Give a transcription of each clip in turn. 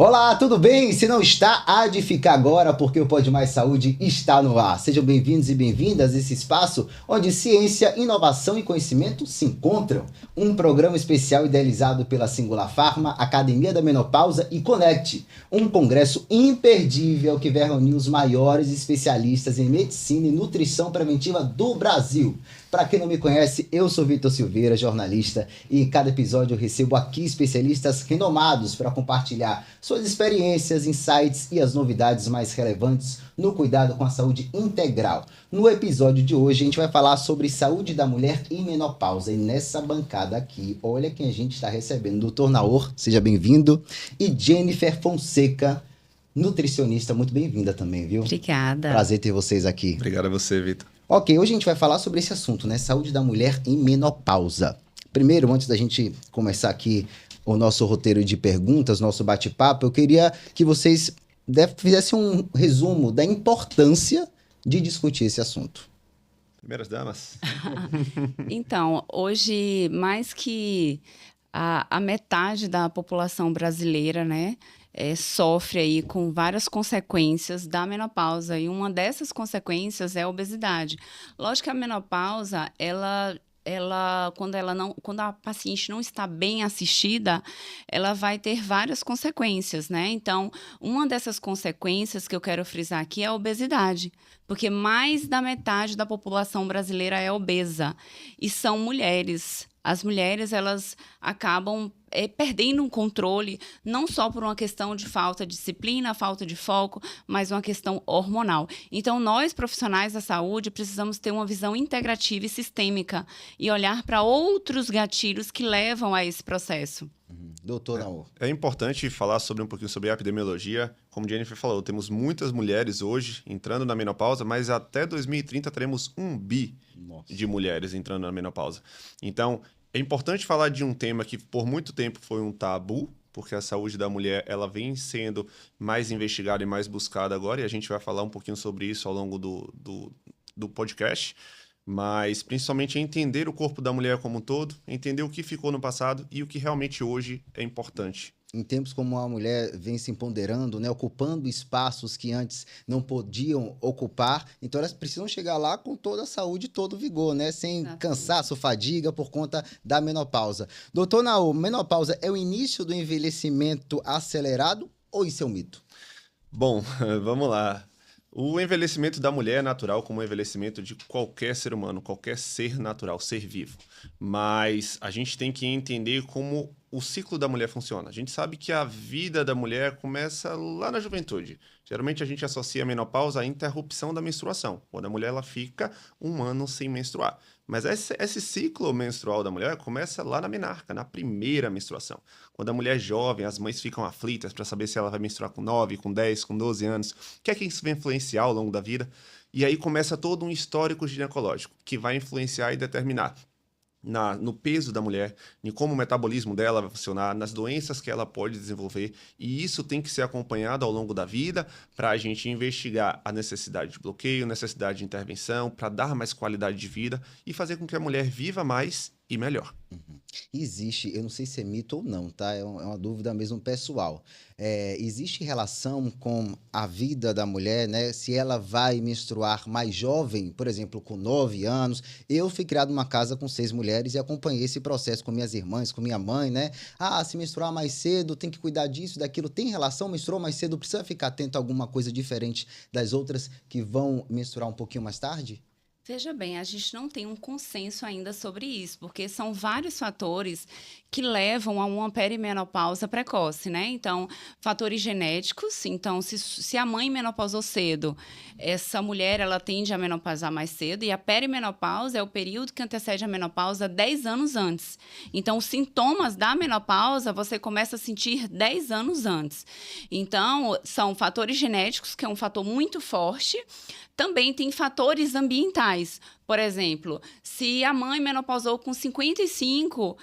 Olá, tudo bem? Se não está, há de ficar agora, porque o Pode Mais Saúde está no ar. Sejam bem-vindos e bem-vindas a esse espaço onde ciência, inovação e conhecimento se encontram. Um programa especial idealizado pela Singular Pharma, Academia da Menopausa e Conect. Um congresso imperdível que vai reunir os maiores especialistas em medicina e nutrição preventiva do Brasil. Para quem não me conhece, eu sou Vitor Silveira, jornalista, e em cada episódio eu recebo aqui especialistas renomados para compartilhar suas experiências, insights e as novidades mais relevantes no cuidado com a saúde integral. No episódio de hoje a gente vai falar sobre saúde da mulher e menopausa. E nessa bancada aqui, olha quem a gente está recebendo. Dr. Naor, seja bem-vindo. E Jennifer Fonseca, nutricionista, muito bem-vinda também, viu? Obrigada. Prazer ter vocês aqui. Obrigado a você, Vitor. Ok, hoje a gente vai falar sobre esse assunto, né? Saúde da mulher em menopausa. Primeiro, antes da gente começar aqui o nosso roteiro de perguntas, nosso bate-papo, eu queria que vocês fizessem um resumo da importância de discutir esse assunto. Primeiras damas. Então, hoje, mais que a metade da população brasileira, né, sofre aí com várias consequências da menopausa, e uma dessas consequências é a obesidade. Lógico que a menopausa, quando a paciente não está bem assistida, ela vai ter várias consequências, né? Então, uma dessas consequências que eu quero frisar aqui é a obesidade, porque mais da metade da população brasileira é obesa, e são mulheres. As mulheres, elas acabam perdendo um controle, não só por uma questão de falta de disciplina, falta de foco, mas uma questão hormonal. Então, nós, profissionais da saúde, precisamos ter uma visão integrativa e sistêmica e olhar para outros gatilhos que levam a esse processo. Doutor Naor. É importante falar um pouquinho sobre a epidemiologia. Como Jennifer falou, temos muitas mulheres hoje entrando na menopausa, mas até 2030 teremos 1 bi de mulheres entrando na menopausa. Então, é importante falar de um tema que por muito tempo foi um tabu, porque a saúde da mulher ela vem sendo mais investigada e mais buscada agora, e a gente vai falar um pouquinho sobre isso ao longo do podcast. Mas principalmente entender o corpo da mulher como um todo, entender o que ficou no passado e o que realmente hoje é importante. Em tempos como a mulher vem se empoderando, né, ocupando espaços que antes não podiam ocupar, então elas precisam chegar lá com toda a saúde, todo o vigor, né, sem cansaço, fadiga por conta da menopausa. Doutor Naor, menopausa é o início do envelhecimento acelerado ou isso é um mito? Bom, vamos lá. O envelhecimento da mulher é natural como o envelhecimento de qualquer ser humano, qualquer ser natural, ser vivo. Mas a gente tem que entender como o ciclo da mulher funciona. A gente sabe que a vida da mulher começa lá na juventude. Geralmente a gente associa a menopausa à interrupção da menstruação, quando a mulher ela fica 1 ano sem menstruar. Mas esse ciclo menstrual da mulher começa lá na menarca, na primeira menstruação. Quando a mulher é jovem, as mães ficam aflitas para saber se ela vai menstruar com 9, com 10, com 12 anos. O que é que isso vai influenciar ao longo da vida? E aí começa todo um histórico ginecológico que vai influenciar e determinar no peso da mulher, em como o metabolismo dela vai funcionar, nas doenças que ela pode desenvolver, e isso tem que ser acompanhado ao longo da vida para a gente investigar a necessidade de bloqueio, necessidade de intervenção, para dar mais qualidade de vida e fazer com que a mulher viva mais e melhor. Existe, eu não sei se é mito ou não, tá? É uma dúvida mesmo pessoal. Existe relação com a vida da mulher, né? Se ela vai menstruar mais jovem, por exemplo, com 9 anos. Eu fui criado numa casa com 6 mulheres e acompanhei esse processo com minhas irmãs, com minha mãe, né? Se menstruar mais cedo, tem que cuidar disso, daquilo. Tem relação? Menstruou mais cedo, precisa ficar atento a alguma coisa diferente das outras que vão menstruar um pouquinho mais tarde? Veja bem, a gente não tem um consenso ainda sobre isso, porque são vários fatores que levam a uma perimenopausa precoce, né? Então, fatores genéticos. Então, se a mãe menopausou cedo, essa mulher, ela tende a menopausar mais cedo, e a perimenopausa é o período que antecede a menopausa 10 anos antes. Então, os sintomas da menopausa, você começa a sentir 10 anos antes. Então, são fatores genéticos, que é um fator muito forte. Também tem fatores ambientais. Por exemplo, se a mãe menopausou com 55,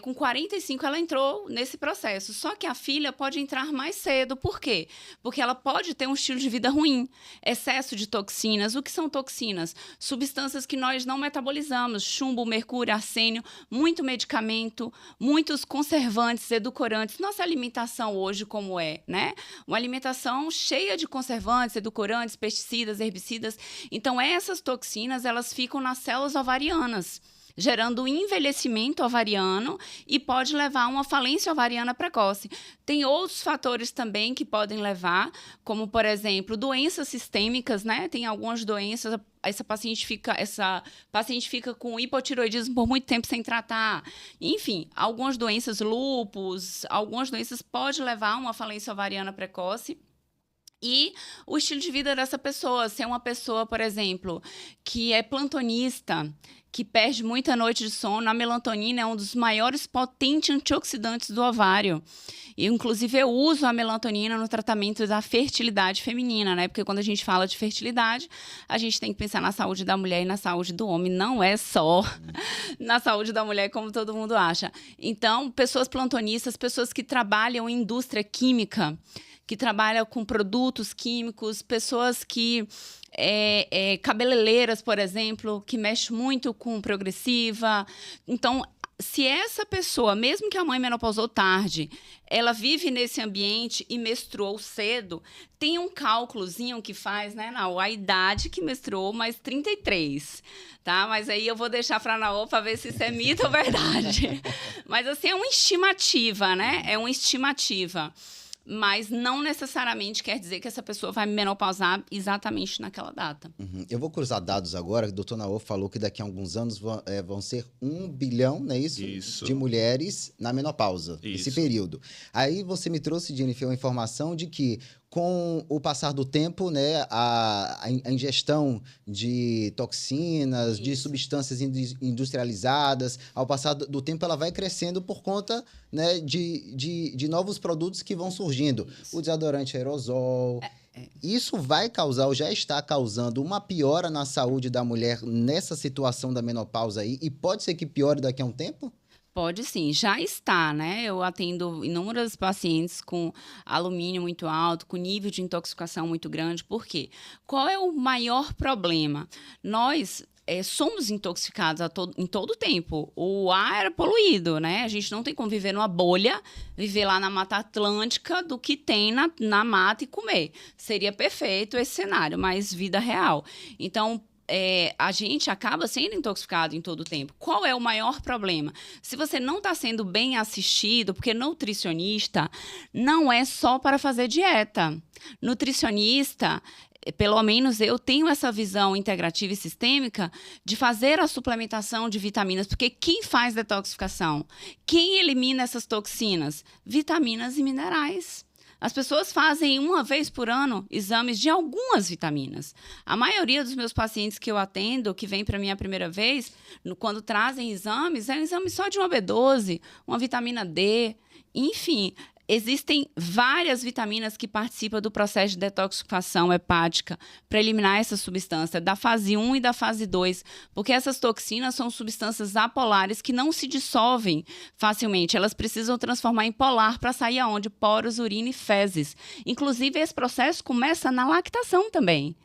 com 45 ela entrou nesse processo. Só que a filha pode entrar mais cedo. Por quê? Porque ela pode ter um estilo de vida ruim, excesso de toxinas. O que são toxinas? Substâncias que nós não metabolizamos, chumbo, mercúrio, arsênio, muito medicamento, muitos conservantes, edulcorantes. Nossa alimentação hoje como é, né? Uma alimentação cheia de conservantes, edulcorantes, pesticidas, herbicidas. Então, essas toxinas, elas ficam nas células ovarianas, gerando envelhecimento ovariano e pode levar a uma falência ovariana precoce. Tem outros fatores também que podem levar, como, por exemplo, doenças sistêmicas, né? Tem algumas doenças, essa paciente fica com hipotireoidismo por muito tempo sem tratar. Enfim, algumas doenças, lúpus, algumas doenças podem levar a uma falência ovariana precoce. E o estilo de vida dessa pessoa, se é uma pessoa, por exemplo, que é plantonista, que perde muita noite de sono, a melatonina é um dos maiores potentes antioxidantes do ovário. E, inclusive, eu uso a melatonina no tratamento da fertilidade feminina, né? Porque quando a gente fala de fertilidade, a gente tem que pensar na saúde da mulher e na saúde do homem. Não é só na saúde da mulher, como todo mundo acha. Então, pessoas plantonistas, pessoas que trabalham em indústria química, que trabalham com produtos químicos, pessoas que cabeleireiras, por exemplo, que mexe muito com progressiva. Então, se essa pessoa, mesmo que a mãe menopausou tarde, ela vive nesse ambiente e menstruou cedo, tem um cálculozinho que faz, né, Naô, a idade que menstruou mais 33, tá? Mas aí eu vou deixar para a Naô para ver se isso é mito ou verdade. Mas, assim, é uma estimativa, né? É uma estimativa. Mas não necessariamente quer dizer que essa pessoa vai menopausar exatamente naquela data. Uhum. Eu vou cruzar dados agora. O doutor Naô falou que daqui a alguns anos vão ser 1 bilhão, não é isso? Isso. De mulheres na menopausa, Isso. esse período. Aí você me trouxe, Jennifer, uma informação de que com o passar do tempo, né, a ingestão de toxinas, Isso. de substâncias industrializadas, ao passar do tempo ela vai crescendo por conta, né, de novos produtos que vão surgindo. Isso. O desodorante aerosol. Isso vai causar, ou já está causando, uma piora na saúde da mulher nessa situação da menopausa aí? E pode ser que piore daqui a um tempo? Pode sim, já está, né? Eu atendo inúmeras pacientes com alumínio muito alto, com nível de intoxicação muito grande. Por quê? Qual é o maior problema? Nós somos intoxicados em todo o tempo. O ar é poluído, né? A gente não tem como viver numa bolha, viver lá na Mata Atlântica do que tem na mata e comer. Seria perfeito esse cenário, mas vida real. Então, a gente acaba sendo intoxicado em todo o tempo. Qual é o maior problema? Se você não está sendo bem assistido, porque nutricionista não é só para fazer dieta. Nutricionista, pelo menos eu tenho essa visão integrativa e sistêmica de fazer a suplementação de vitaminas, porque quem faz detoxificação? Quem elimina essas toxinas? Vitaminas e minerais. As pessoas fazem uma vez por ano exames de algumas vitaminas. A maioria dos meus pacientes que eu atendo, que vem para mim a primeira vez, quando trazem exames, é um exame só de uma B12, uma vitamina D, enfim. Existem várias vitaminas que participam do processo de detoxificação hepática para eliminar essa substância da fase 1 e da fase 2, porque essas toxinas são substâncias apolares que não se dissolvem facilmente. Elas precisam transformar em polar para sair aonde? Poros, urina e fezes. Inclusive, esse processo começa na lactação também.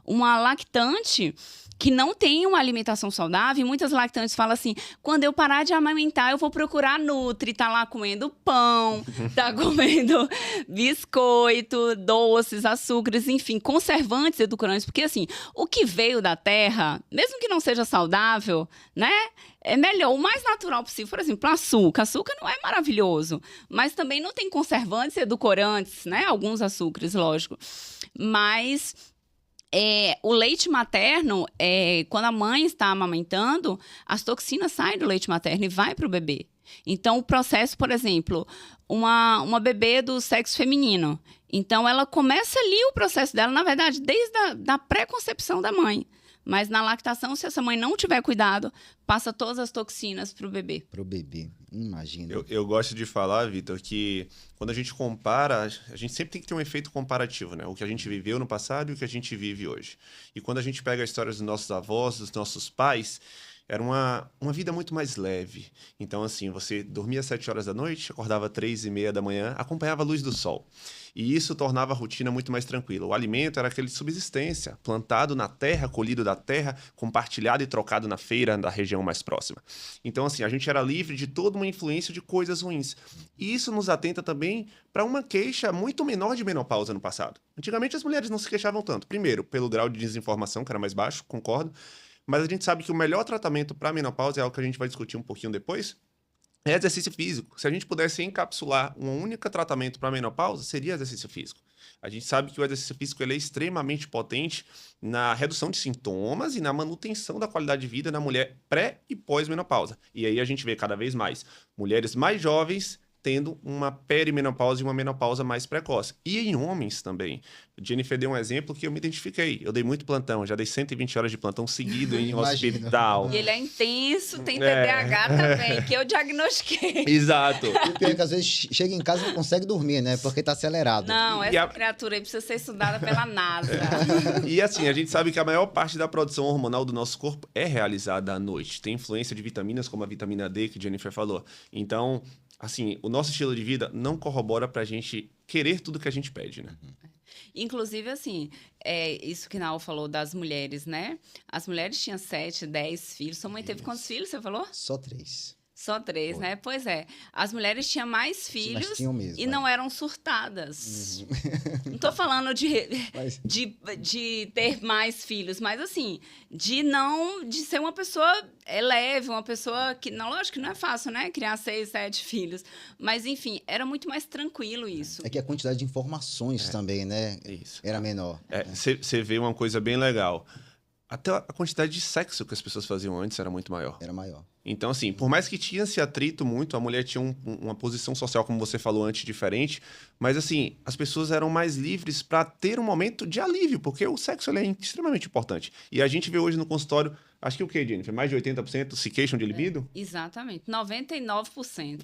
Uma lactante que não tem uma alimentação saudável, e muitas lactantes falam assim, quando eu parar de amamentar, eu vou procurar Nutri, tá lá comendo pão, tá comendo biscoito, doces, açúcares, enfim, conservantes, edulcorantes, porque assim, o que veio da terra, mesmo que não seja saudável, né, é melhor, o mais natural possível. Por exemplo, açúcar. Açúcar não é maravilhoso, mas também não tem conservantes, edulcorantes, né, alguns açúcares, lógico, mas o leite materno, quando a mãe está amamentando, as toxinas saem do leite materno e vai para o bebê. Então, o processo, por exemplo, uma bebê do sexo feminino. Então, ela começa ali o processo dela, na verdade, desde a pré-concepção da mãe. Mas na lactação, se essa mãe não tiver cuidado, passa todas as toxinas para o bebê. Pro bebê, imagina. Eu gosto de falar, Vitor, que quando a gente compara, a gente sempre tem que ter um efeito comparativo, né? O que a gente viveu no passado e o que a gente vive hoje. E quando a gente pega a história dos nossos avós, dos nossos pais, era uma vida muito mais leve. Então, assim, você dormia às 7 horas da noite, acordava às 3:30 da manhã, acompanhava a luz do sol. E isso tornava a rotina muito mais tranquila. O alimento era aquele de subsistência, plantado na terra, colhido da terra, compartilhado e trocado na feira da região mais próxima. Então, assim, a gente era livre de toda uma influência de coisas ruins. E isso nos atenta também para uma queixa muito menor de menopausa no passado. Antigamente, as mulheres não se queixavam tanto. Primeiro, pelo grau de desinformação, que era mais baixo, concordo. Mas a gente sabe que o melhor tratamento para a menopausa é algo que a gente vai discutir um pouquinho depois, é exercício físico. Se a gente pudesse encapsular um único tratamento para a menopausa, seria exercício físico. A gente sabe que o exercício físico ele é extremamente potente na redução de sintomas e na manutenção da qualidade de vida na mulher pré e pós-menopausa. E aí a gente vê cada vez mais mulheres mais jovens tendo uma perimenopausa e uma menopausa mais precoce. E em homens também. Jennifer deu um exemplo que eu me identifiquei. Eu dei muito plantão, já dei 120 horas de plantão seguido em hospital. E ele é intenso, tem TDAH também, que eu diagnostiquei. Exato. E o pior é que às vezes chega em casa e não consegue dormir, né? Porque tá acelerado. Não, essa criatura aí precisa ser estudada pela NASA. E assim, a gente sabe que a maior parte da produção hormonal do nosso corpo é realizada à noite. Tem influência de vitaminas como a vitamina D, que Jennifer falou. Então, assim, o nosso estilo de vida não corrobora pra gente querer tudo que a gente pede, né? Inclusive, assim, isso que Nau falou das mulheres, né? As mulheres tinham 7, 10 filhos. Sua mãe teve quantos filhos, você falou? Só 3. Só 3, né? Pois é. As mulheres tinham mais filhos mesmo, e não eram surtadas. Não tô falando de ter mais filhos, mas assim, de ser uma pessoa leve, uma pessoa que, não, lógico que não é fácil, né? Criar 6, 7 filhos. Mas, enfim, era muito mais tranquilo isso. É que a quantidade de informações também, né? Isso. Era menor. Você vê uma coisa bem legal. Até a quantidade de sexo que as pessoas faziam antes era muito maior. Era maior. Então, assim, por mais que tinha esse atrito muito, a mulher tinha uma posição social, como você falou antes, diferente, mas, assim, as pessoas eram mais livres para ter um momento de alívio, porque o sexo ele é extremamente importante. E a gente vê hoje no consultório, acho que o quê, Jennifer? Mais de 80% se queixam de libido? Exatamente, 99%.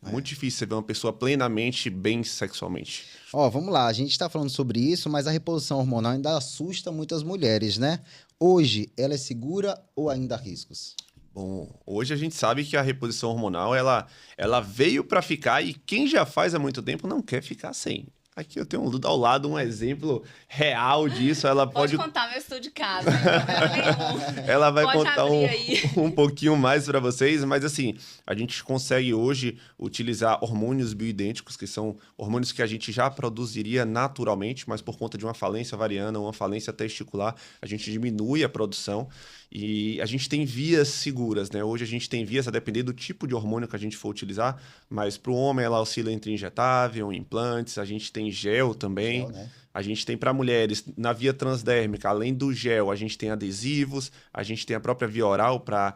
Muito difícil você ver uma pessoa plenamente bem sexualmente. Ó, vamos lá, a gente tá falando sobre isso, mas a reposição hormonal ainda assusta muitas mulheres, né? Hoje, ela é segura ou ainda há riscos? Bom, hoje a gente sabe que a reposição hormonal, ela veio para ficar e quem já faz há muito tempo não quer ficar sem. Aqui eu tenho ao lado um exemplo real disso. Ela pode contar meu estudo de casa. Ela vai contar um pouquinho mais para vocês, mas assim, a gente consegue hoje utilizar hormônios bioidênticos, que são hormônios que a gente já produziria naturalmente, mas por conta de uma falência ovariana ou uma falência testicular, a gente diminui a produção. E a gente tem vias seguras, né? Hoje a gente tem vias a depender do tipo de hormônio que a gente for utilizar, mas para o homem ela oscila entre injetável, implantes, a gente tem gel também. Gel, né? A gente tem para mulheres, na via transdérmica, além do gel, a gente tem adesivos, a gente tem a própria via oral para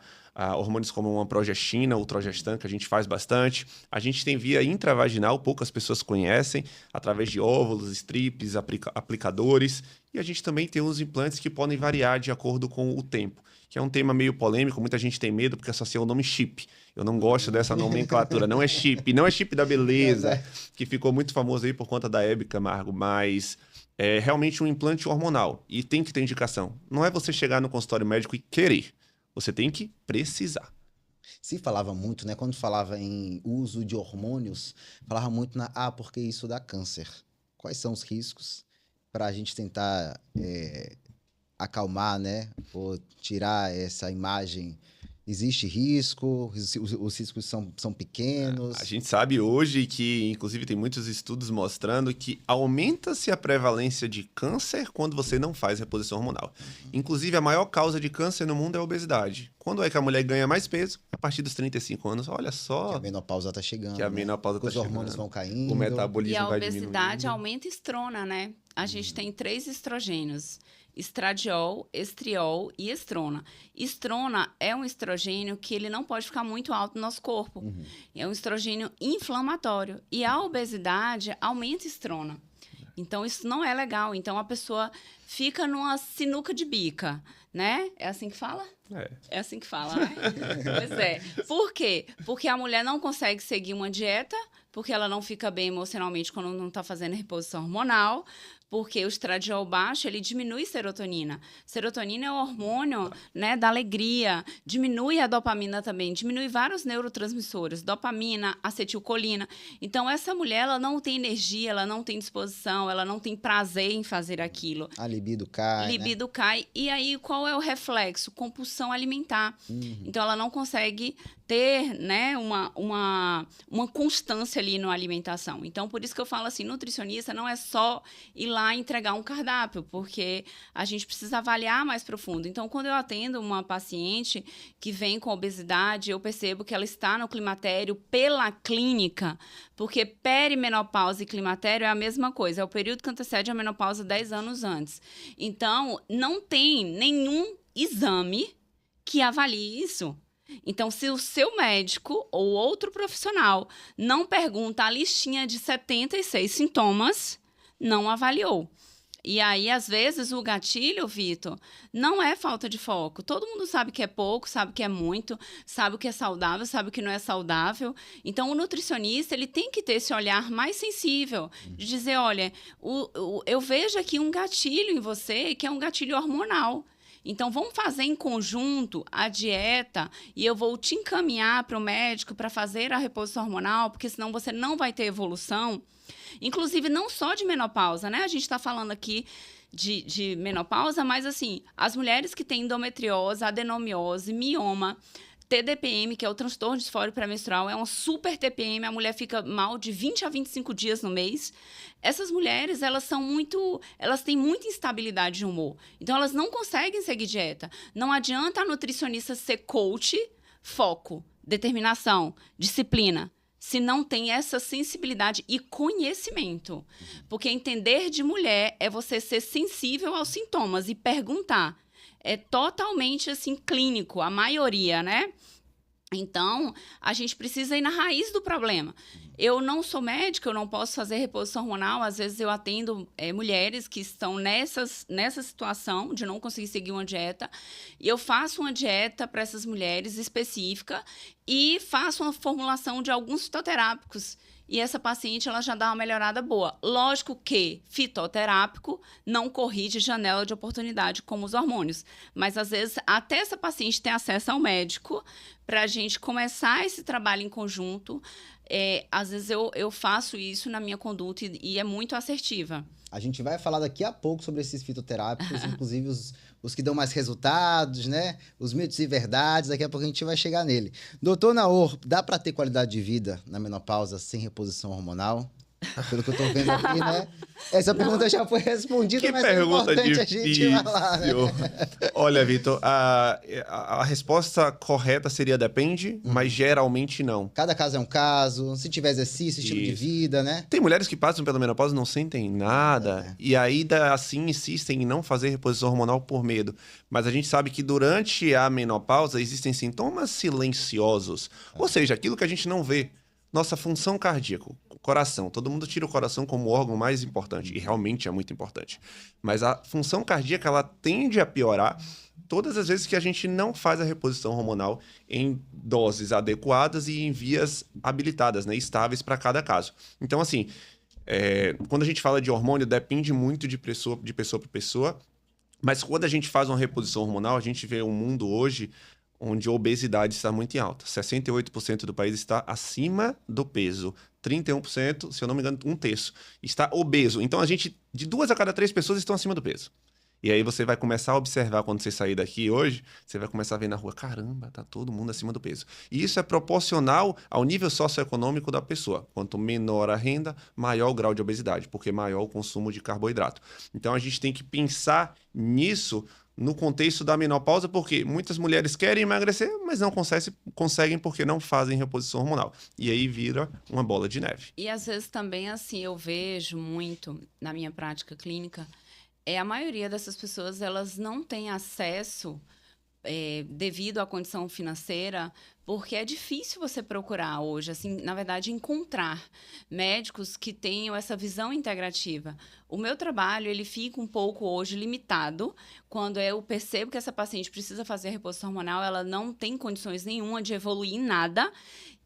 hormônios como uma progestina, o Trogestan, que a gente faz bastante. A gente tem via intravaginal, poucas pessoas conhecem, através de óvulos, strips, aplicadores. E a gente também tem os implantes que podem variar de acordo com o tempo, que é um tema meio polêmico, muita gente tem medo porque associa o nome chip. Eu não gosto dessa nomenclatura, não é chip da beleza, que ficou muito famoso aí por conta da Hebe Camargo, mas é realmente um implante hormonal e tem que ter indicação. Não é você chegar no consultório médico e querer, você tem que precisar. Se falava muito, né? Quando falava em uso de hormônios, falava muito porque isso dá câncer. Quais são os riscos para a gente tentar acalmar, né? Ou tirar essa imagem? Existe risco? Os riscos são pequenos? A gente sabe hoje que, inclusive, tem muitos estudos mostrando que aumenta-se a prevalência de câncer quando você não faz reposição hormonal. Inclusive, a maior causa de câncer no mundo é a obesidade. Quando é que a mulher ganha mais peso? A partir dos 35 anos, olha só. Que a menopausa está chegando. Que a menopausa está chegando. Os hormônios vão caindo. O metabolismo vai diminuindo. E a obesidade aumenta estrona, né? A gente tem 3 estrogênios. Estradiol, estriol e estrona. Estrona é um estrogênio que ele não pode ficar muito alto no nosso corpo. É um estrogênio inflamatório. E a obesidade aumenta estrona. Então, isso não é legal. Então, a pessoa fica numa sinuca de bica, né? É assim que fala? É assim que fala, né? Pois é. Por quê? Porque a mulher não consegue seguir uma dieta, porque ela não fica bem emocionalmente quando não está fazendo reposição hormonal, porque o estradiol baixo, ele diminui serotonina. Serotonina é o hormônio, né, da alegria, diminui a dopamina também, diminui vários neurotransmissores, dopamina, acetilcolina. Então, essa mulher, ela não tem energia, ela não tem disposição, ela não tem prazer em fazer aquilo. A libido cai, Libido cai. E aí, qual é o reflexo? Compulsão alimentar. Então, ela não consegue ter, né, uma constância ali na alimentação. Então, por isso que eu falo assim, nutricionista não é só ir lá entregar um cardápio, porque a gente precisa avaliar mais profundo. Então, quando eu atendo uma paciente que vem com obesidade, eu percebo que ela está no climatério pela clínica, porque perimenopausa e climatério é a mesma coisa, é o período que antecede a menopausa 10 anos antes. Então, não tem nenhum exame que avalie isso. Então, se o seu médico ou outro profissional não pergunta a listinha de 76 sintomas, não avaliou. E aí, às vezes, o gatilho, Vitor, não é falta de foco. Todo mundo sabe que é pouco, sabe que é muito, sabe o que é saudável, sabe o que não é saudável. Então, o nutricionista, ele tem que ter esse olhar mais sensível, de dizer, olha, eu vejo aqui um gatilho em você, que é um gatilho hormonal. Então, vamos fazer em conjunto a dieta e eu vou te encaminhar para o médico para fazer a reposição hormonal, porque senão você não vai ter evolução. Inclusive, não só de menopausa, né? A gente está falando aqui de menopausa, mas, assim, as mulheres que têm endometriose, adenomiose, mioma, TDPM, que é o transtorno disfórico pré-menstrual, é uma super TPM, a mulher fica mal de 20 a 25 dias no mês. Essas mulheres, elas têm muita instabilidade de humor. Então, elas não conseguem seguir dieta. Não adianta a nutricionista ser coach, foco, determinação, disciplina, se não tem essa sensibilidade e conhecimento. Porque entender de mulher é você ser sensível aos sintomas e perguntar. É totalmente, assim, clínico, a maioria, né? Então, a gente precisa ir na raiz do problema. Eu não sou médica, eu não posso fazer reposição hormonal. Às vezes, eu atendo mulheres que estão nessa situação de não conseguir seguir uma dieta. E eu faço uma dieta para essas mulheres específica e faço uma formulação de alguns fitoterápicos. E essa paciente, ela já dá uma melhorada boa. Lógico que fitoterápico não corrige janela de oportunidade como os hormônios. Mas, às vezes, até essa paciente ter acesso ao médico para a gente começar esse trabalho em conjunto. Às vezes, eu faço isso na minha conduta e é muito assertiva. A gente vai falar daqui a pouco sobre esses fitoterápicos, inclusive os que dão mais resultados, né? Os mitos e verdades, daqui a pouco a gente vai chegar nele. Doutor Naor, dá para ter qualidade de vida na menopausa sem reposição hormonal? Pelo que eu tô vendo aqui, né? Essa pergunta já foi respondida, Que mas é pergunta importante difícil. a gente falar, né? Olha, Vitor, a resposta correta seria depende, mas geralmente não. Cada caso é um caso, se tiver exercício, estilo de vida, né? Tem mulheres que passam pela menopausa e não sentem nada, e aí assim insistem em não fazer reposição hormonal por medo. Mas a gente sabe que durante a menopausa existem sintomas silenciosos, ou seja, aquilo que a gente não vê. Nossa função cardíaca, coração. Todo mundo tira o coração como o órgão mais importante, e realmente é muito importante. Mas a função cardíaca, ela tende a piorar todas as vezes que a gente não faz a reposição hormonal em doses adequadas e em vias habilitadas, né, estáveis para cada caso. Então, assim, quando a gente fala de hormônio, depende muito de pessoa para pessoa, mas quando a gente faz uma reposição hormonal, a gente vê um mundo hoje onde a obesidade está muito em alta. 68% do país está acima do peso. 31%, se eu não me engano, um terço, está obeso. Então, de 2 a cada 3 pessoas estão acima do peso. E aí você vai começar a observar, quando você sair daqui hoje, você vai começar a ver na rua, caramba, tá todo mundo acima do peso. E isso é proporcional ao nível socioeconômico da pessoa. Quanto menor a renda, maior o grau de obesidade, porque maior o consumo de carboidrato. Então, a gente tem que pensar nisso no contexto da menopausa, porque muitas mulheres querem emagrecer, mas não conseguem porque não fazem reposição hormonal. E aí vira uma bola de neve. E às vezes também, assim, eu vejo muito na minha prática clínica, a maioria dessas pessoas, elas não têm acesso devido à condição financeira, porque é difícil você procurar hoje, assim, na verdade, encontrar médicos que tenham essa visão integrativa. O meu trabalho, ele fica um pouco hoje limitado quando eu percebo que essa paciente precisa fazer reposição hormonal, ela não tem condições nenhuma de evoluir em nada,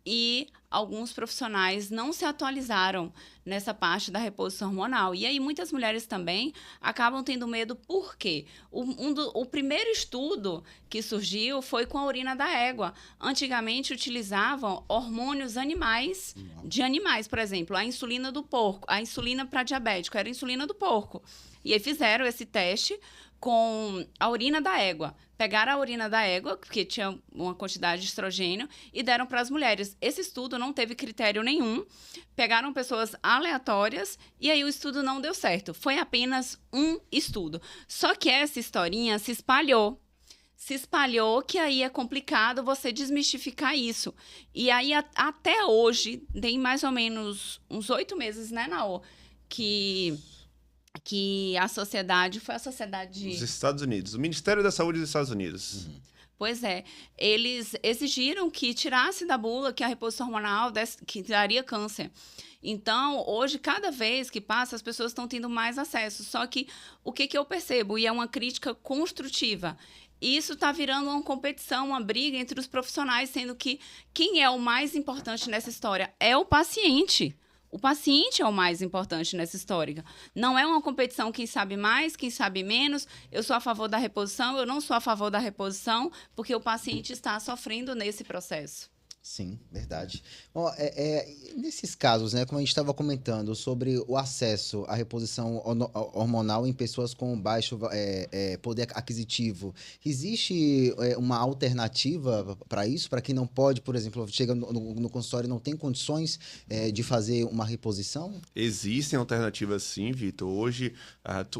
e alguns profissionais não se atualizaram nessa parte da reposição hormonal. E aí muitas mulheres também acabam tendo medo, por quê? O primeiro estudo que surgiu foi com a urina da égua. Antigamente utilizavam hormônios animais, de animais, por exemplo, a insulina do porco, a insulina para diabético, era a insulina do porco. E aí fizeram esse teste com a urina da égua. Pegaram a urina da égua, porque tinha uma quantidade de estrogênio, e deram para as mulheres. Esse estudo não teve critério nenhum. Pegaram pessoas aleatórias e aí o estudo não deu certo. Foi apenas um estudo. Só que essa historinha se espalhou. Se espalhou, que aí é complicado você desmistificar isso. E aí, até hoje, tem mais ou menos uns 8 meses, né, Naô? Que a sociedade, foi a sociedade... Os Estados Unidos, o Ministério da Saúde dos Estados Unidos. Pois é, eles exigiram que tirasse da bula que a reposição hormonal que daria câncer. Então, hoje, cada vez que passa, as pessoas estão tendo mais acesso. Só que o que eu percebo, e é uma crítica construtiva, isso está virando uma competição, uma briga entre os profissionais, sendo que quem é o mais importante nessa história é o paciente. O paciente é o mais importante nessa história. Não é uma competição quem sabe mais, quem sabe menos. Eu sou a favor da reposição, eu não sou a favor da reposição, porque o paciente está sofrendo nesse processo. Sim, verdade. Ó, nesses casos, né, como a gente estava comentando sobre o acesso à reposição hormonal em pessoas com baixo poder aquisitivo, existe uma alternativa para isso? Para quem não pode, por exemplo, chega no consultório e não tem condições de fazer uma reposição? Existem alternativas sim, Vitor. Hoje,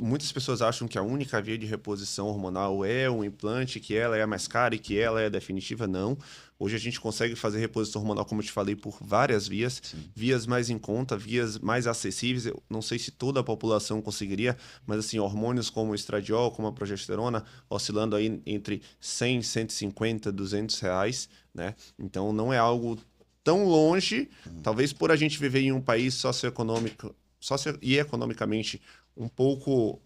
muitas pessoas acham que a única via de reposição hormonal é um implante, que ela é a mais cara e que ela é a definitiva. Não. Hoje a gente consegue fazer reposição hormonal, como eu te falei, por várias vias. Sim. Vias mais em conta, vias mais acessíveis. Eu não sei se toda a população conseguiria, mas assim, hormônios como o estradiol, como a progesterona, oscilando aí entre 100, 150, 200 reais, né? Então não é algo tão longe, talvez por a gente viver em um país socioeconômico e economicamente um pouco...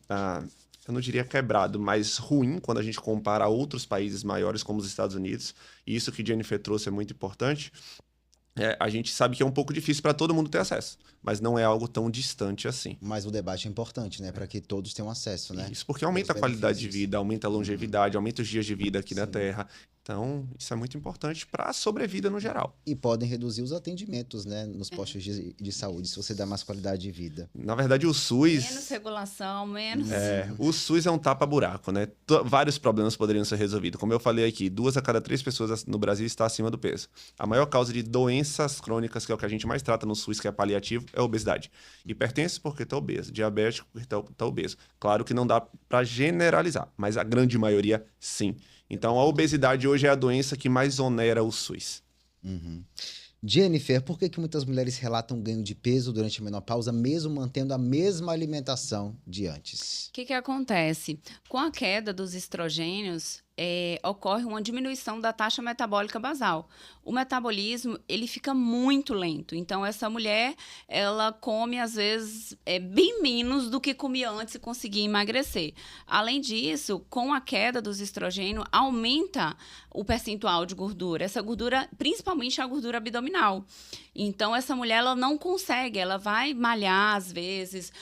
eu não diria quebrado, mas ruim quando a gente compara a outros países maiores como os Estados Unidos. E isso que Jennifer trouxe é muito importante. A gente sabe que é um pouco difícil para todo mundo ter acesso, mas não é algo tão distante assim. Mas o debate é importante, né? Para que todos tenham acesso, né? Isso porque aumenta a qualidade de vida, aumenta a longevidade, aumenta os dias de vida aqui na Terra. Então, isso é muito importante para a sobrevida no geral. E podem reduzir os atendimentos, né, nos postos de saúde, se você dá mais qualidade de vida. Na verdade, o SUS... Menos regulação, menos... o SUS é um tapa-buraco, né? Vários problemas poderiam ser resolvidos. Como eu falei aqui, 2 a cada 3 pessoas no Brasil está acima do peso. A maior causa de doenças crônicas, que é o que a gente mais trata no SUS, que é paliativo, é a obesidade. Hipertenso porque está obeso, diabético porque está obeso. Claro que não dá para generalizar, mas a grande maioria, sim. Então, a obesidade hoje é a doença que mais onera o SUS. Uhum. Jennifer, por que muitas mulheres relatam ganho de peso durante a menopausa, mesmo mantendo a mesma alimentação de antes? O que acontece? Com a queda dos estrogênios, ocorre uma diminuição da taxa metabólica basal. O metabolismo, ele fica muito lento. Então, essa mulher, ela come, às vezes, bem menos do que comia antes e conseguia emagrecer. Além disso, com a queda dos estrogênios, aumenta o percentual de gordura. Essa gordura, principalmente a gordura abdominal. Então, essa mulher, ela não consegue, ela vai malhar, às vezes,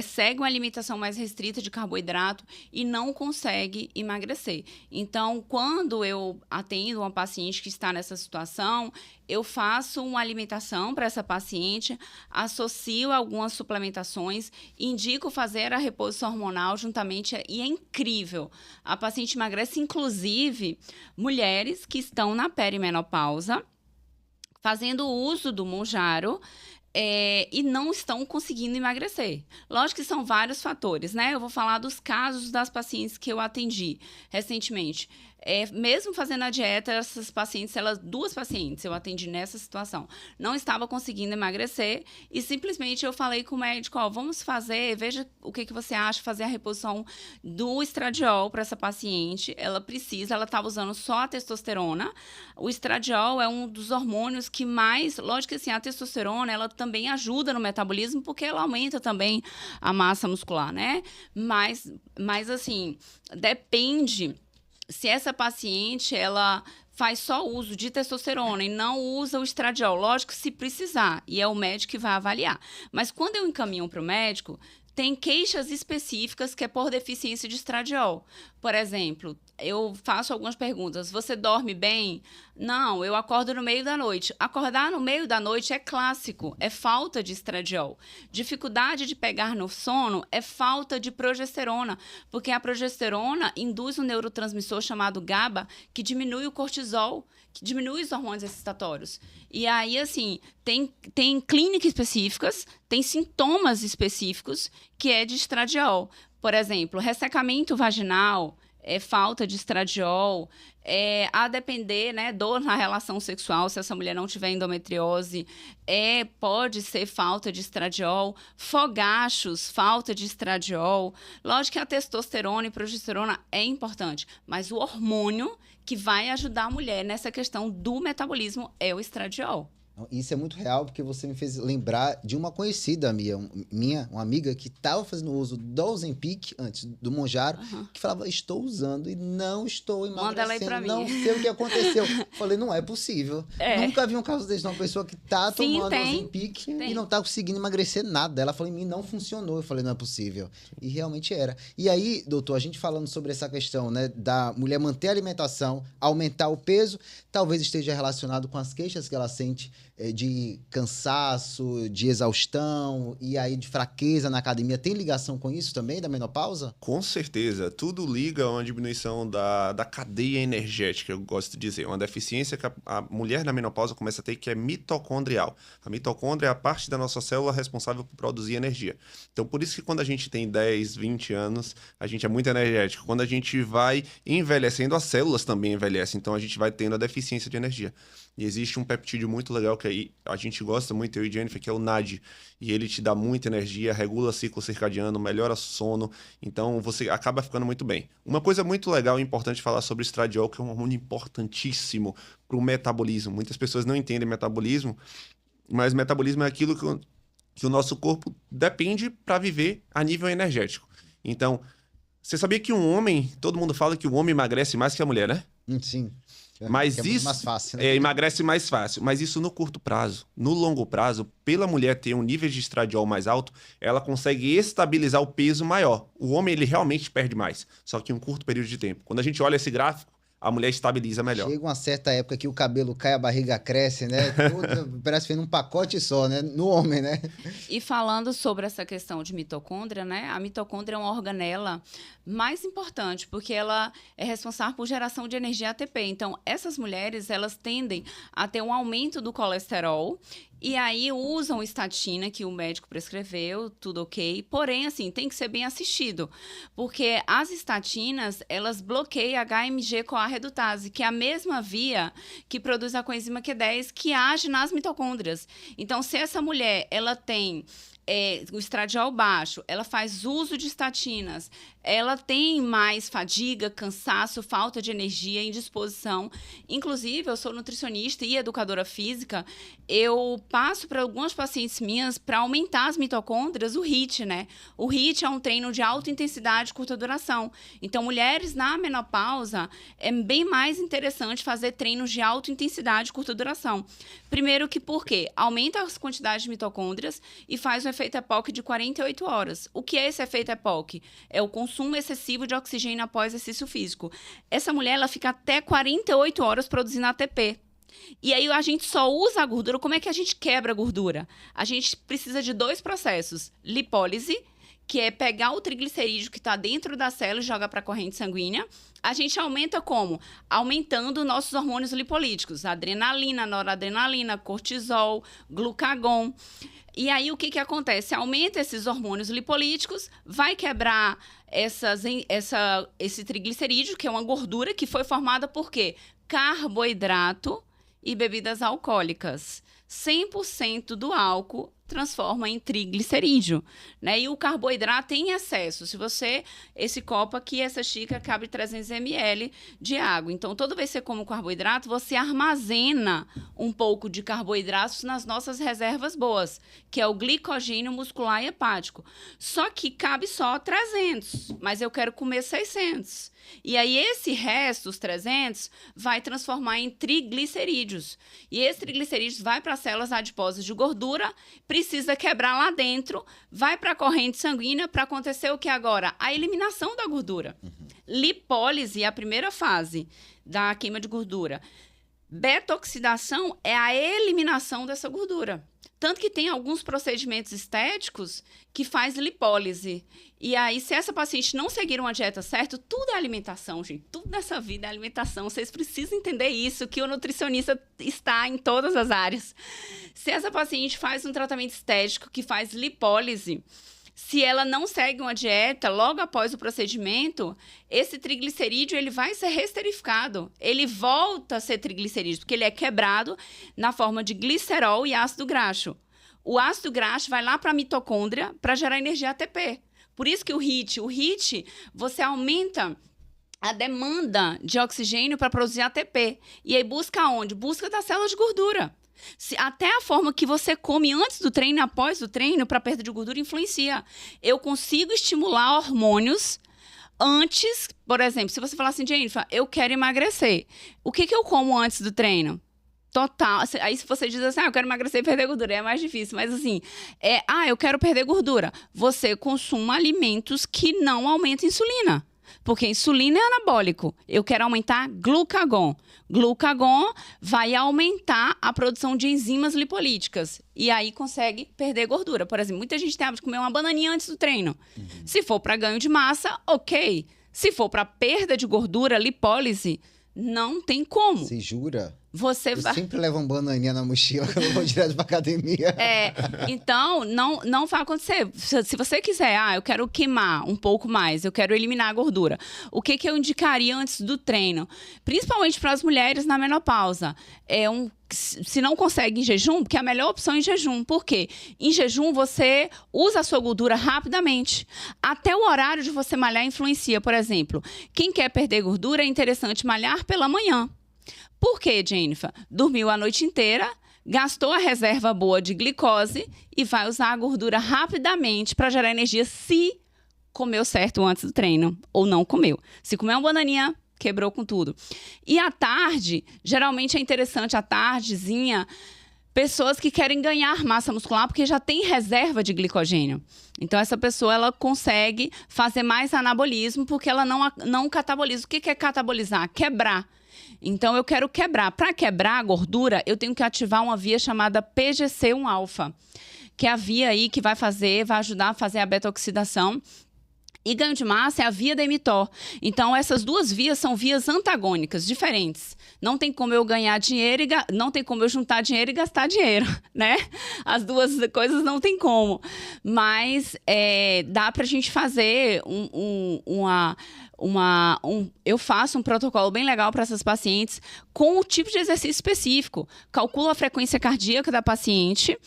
segue uma alimentação mais restrita de carboidrato e não consegue emagrecer. Então, quando eu atendo uma paciente que está nessa situação, eu faço uma alimentação para essa paciente, associo algumas suplementações, indico fazer a reposição hormonal juntamente, e é incrível. A paciente emagrece, inclusive, mulheres que estão na perimenopausa, fazendo uso do Mounjaro, e não estão conseguindo emagrecer. Lógico que são vários fatores, né? Eu vou falar dos casos das pacientes que eu atendi recentemente. Mesmo fazendo a dieta, essas pacientes, duas pacientes eu atendi nessa situação, não estava conseguindo emagrecer e simplesmente eu falei com o médico, vamos fazer, veja o que você acha, fazer a reposição do estradiol para essa paciente. Ela estava usando só a testosterona. O estradiol é um dos hormônios que mais, lógico que assim, a testosterona, ela também ajuda no metabolismo, porque ela aumenta também a massa muscular, né? Mas assim, depende. Se essa paciente, ela faz só uso de testosterona e não usa o estradiol, lógico, se precisar, e é o médico que vai avaliar. Mas quando eu encaminho para o médico, tem queixas específicas que é por deficiência de estradiol. Por exemplo, eu faço algumas perguntas. Você dorme bem? Não, eu acordo no meio da noite. Acordar no meio da noite é clássico, é falta de estradiol. Dificuldade de pegar no sono é falta de progesterona, porque a progesterona induz um neurotransmissor chamado GABA, que diminui o cortisol, que diminui os hormônios excitatórios. E aí, assim, tem clínicas específicas, tem sintomas específicos que é de estradiol. Por exemplo, ressecamento vaginal, falta de estradiol, a depender, né, dor na relação sexual, se essa mulher não tiver endometriose, pode ser falta de estradiol, fogachos, falta de estradiol. Lógico que a testosterona e progesterona é importante, mas o hormônio que vai ajudar a mulher nessa questão do metabolismo é o estradiol. Isso é muito real, porque você me fez lembrar de uma conhecida minha, uma amiga que estava fazendo uso do Ozempic, antes do Mounjaro, que falava, estou usando e não estou emagrecendo. Manda ela aí pra mim. Não sei o que aconteceu. Falei, não é possível. Nunca vi um caso desse de uma pessoa que está tomando Ozempic e não está conseguindo emagrecer nada. Ela falou, em mim não funcionou. Eu falei, não é possível. E realmente era. E aí, doutor, a gente falando sobre essa questão, né, da mulher manter a alimentação, aumentar o peso, talvez esteja relacionado com as queixas que ela sente de cansaço, de exaustão e aí de fraqueza na academia. Tem ligação com isso também, da menopausa? Com certeza. Tudo liga a uma diminuição da cadeia energética, eu gosto de dizer. Uma deficiência que a mulher na menopausa começa a ter, que é mitocondrial. A mitocôndria é a parte da nossa célula responsável por produzir energia. Então, por isso que quando a gente tem 10, 20 anos, a gente é muito energético. Quando a gente vai envelhecendo, as células também envelhecem. Então, a gente vai tendo a deficiência de energia. E existe um peptídeo muito legal que aí a gente gosta muito, eu e Jennifer, que é o NAD. E ele te dá muita energia, regula ciclo circadiano, melhora sono. Então, você acaba ficando muito bem. Uma coisa muito legal e importante falar sobre o estradiol, que é um hormônio importantíssimo para o metabolismo. Muitas pessoas não entendem metabolismo, mas metabolismo é aquilo que o nosso corpo depende para viver a nível energético. Então, você sabia que um homem, todo mundo fala que o homem emagrece mais que a mulher, né? Sim. Mas é isso mais fácil, né? emagrece mais fácil, mas isso no curto prazo. No longo prazo, pela mulher ter um nível de estradiol mais alto, ela consegue estabilizar o peso maior. O homem, ele realmente perde mais, só que em um curto período de tempo. Quando a gente olha esse gráfico, a mulher estabiliza melhor. Chega uma certa época que o cabelo cai, a barriga cresce, né? Parece que vem num pacote só, né? No homem, né? E falando sobre essa questão de mitocôndria, né? A mitocôndria é uma organela mais importante, porque ela é responsável por geração de energia ATP. Então, essas mulheres, elas tendem a ter um aumento do colesterol e aí usam estatina, que o médico prescreveu, tudo ok. Porém, assim, tem que ser bem assistido, porque as estatinas, elas bloqueiam a HMG-CoA redutase, que é a mesma via que produz a coenzima Q10, que age nas mitocôndrias. Então, se essa mulher, ela tem o estradiol baixo, ela faz uso de estatinas, ela tem mais fadiga, cansaço, falta de energia, indisposição. Inclusive, eu sou nutricionista e educadora física, eu passo para algumas pacientes minhas para aumentar as mitocôndrias o HIIT, né? O HIIT é um treino de alta intensidade e curta duração. Então, mulheres na menopausa, é bem mais interessante fazer treinos de alta intensidade e curta duração. Primeiro que por quê? Aumenta as quantidades de mitocôndrias e faz um efeito EPOC de 48 horas. O que é esse efeito EPOC? É o consumo excessivo de oxigênio após exercício físico. Essa mulher, ela fica até 48 horas produzindo ATP. E aí a gente só usa a gordura. Como é que a gente quebra a gordura? A gente precisa de 2 processos. Lipólise, que é pegar o triglicerídeo que está dentro da célula e jogar para a corrente sanguínea. A gente aumenta como? Aumentando nossos hormônios lipolíticos, adrenalina, noradrenalina, cortisol, glucagon. E aí, o que acontece? Aumenta esses hormônios lipolíticos, vai quebrar esse triglicerídeo, que é uma gordura que foi formada por quê? Carboidrato e bebidas alcoólicas. 100% do álcool transforma em triglicerídeo, né? E o carboidrato em excesso. Esse copo aqui, essa xícara, cabe 300 ml de água. Então, toda vez que você come um carboidrato, você armazena um pouco de carboidratos nas nossas reservas boas, que é o glicogênio muscular e hepático. Só que cabe só 300, mas eu quero comer 600. E aí, esse resto, os 300, vai transformar em triglicerídeos. E esse triglicerídeos vai para as células adiposas de gordura, precisa quebrar lá dentro, vai para a corrente sanguínea para acontecer o que agora? A eliminação da gordura. Lipólise é a primeira fase da queima de gordura. Beta-oxidação é a eliminação dessa gordura. Tanto que tem alguns procedimentos estéticos que faz lipólise. E aí, se essa paciente não seguir uma dieta certa, tudo é alimentação, gente. Tudo nessa vida é alimentação. Vocês precisam entender isso, que o nutricionista está em todas as áreas. Se essa paciente faz um tratamento estético que faz lipólise, se ela não segue uma dieta, logo após o procedimento, esse triglicerídeo ele vai ser resterificado. Ele volta a ser triglicerídeo, porque ele é quebrado na forma de glicerol e ácido graxo. O ácido graxo vai lá para a mitocôndria para gerar energia ATP. Por isso que o HIIT, você aumenta a demanda de oxigênio para produzir ATP. E aí busca onde? Busca das células de gordura. Até a forma que você come antes do treino e após o treino para perda de gordura influencia. Eu consigo estimular hormônios antes, por exemplo, se você falar assim, Jennifer, eu quero emagrecer. O que eu como antes do treino? Total. Aí se você diz assim, eu quero emagrecer e perder gordura, é mais difícil. Mas assim, eu quero perder gordura. Você consuma alimentos que não aumentam insulina. Porque insulina é anabólico. Eu quero aumentar glucagon. Glucagon vai aumentar a produção de enzimas lipolíticas. E aí consegue perder gordura. Por exemplo, muita gente tem hábito de comer uma bananinha antes do treino. Se for para ganho de massa, ok. Se for para perda de gordura, lipólise, não tem como. Você jura? Eu sempre levo uma bananinha na mochila quando eu vou direto pra academia. Então, não vai acontecer. Se você quiser, eu quero queimar um pouco mais, eu quero eliminar a gordura. O que eu indicaria antes do treino? Principalmente para as mulheres na menopausa. Se não consegue em jejum, porque a melhor opção é em jejum. Por quê? Em jejum, você usa a sua gordura rapidamente. Até o horário de você malhar influencia. Por exemplo, quem quer perder gordura, é interessante malhar pela manhã. Por quê, Jennifer? Dormiu a noite inteira, gastou a reserva boa de glicose e vai usar a gordura rapidamente para gerar energia se comeu certo antes do treino ou não comeu. Se comer uma bananinha, quebrou com tudo. E à tarde, geralmente é interessante, à tardezinha, pessoas que querem ganhar massa muscular porque já tem reserva de glicogênio. Então, essa pessoa ela consegue fazer mais anabolismo porque ela não cataboliza. O que é catabolizar? Quebrar. Então, eu quero quebrar. Para quebrar a gordura, eu tenho que ativar uma via chamada PGC1-alfa, que é a via aí que vai ajudar a fazer a beta-oxidação. E ganho de massa é a via da mTOR. Então, essas duas vias são vias antagônicas, diferentes. Não tem como eu ganhar dinheiro não tem como eu juntar dinheiro e gastar dinheiro, né? As duas coisas não tem como. Mas dá pra gente fazer eu faço um protocolo bem legal para essas pacientes com o tipo de exercício específico. Calculo a frequência cardíaca da paciente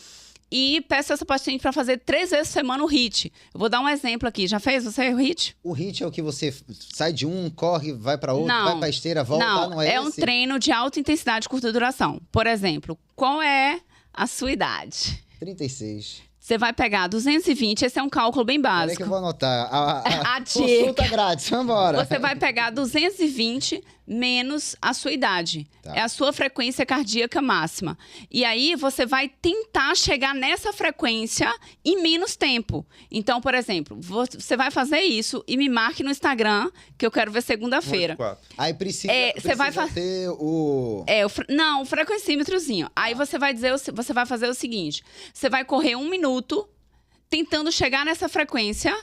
e peço essa paciente para fazer 3 vezes por semana o HIIT. Eu vou dar um exemplo aqui. Já fez você o HIIT? O HIIT é o que você sai de um, corre, vai para outro, vai para esteira, volta, não é esse? Um treino de alta intensidade e curta duração. Por exemplo, qual é a sua idade? 36. Você vai pegar 220, esse é um cálculo bem básico. Peraí que eu vou anotar. A consulta grátis, vambora. Você vai pegar 220 menos a sua idade. Tá. É a sua frequência cardíaca máxima. E aí, você vai tentar chegar nessa frequência em menos tempo. Então, por exemplo, você vai fazer isso e me marque no Instagram, que eu quero ver segunda-feira. Aí precisa ter o... o frequencímetrozinho. Aí você vai fazer o seguinte. Você vai correr 1 minuto tentando chegar nessa frequência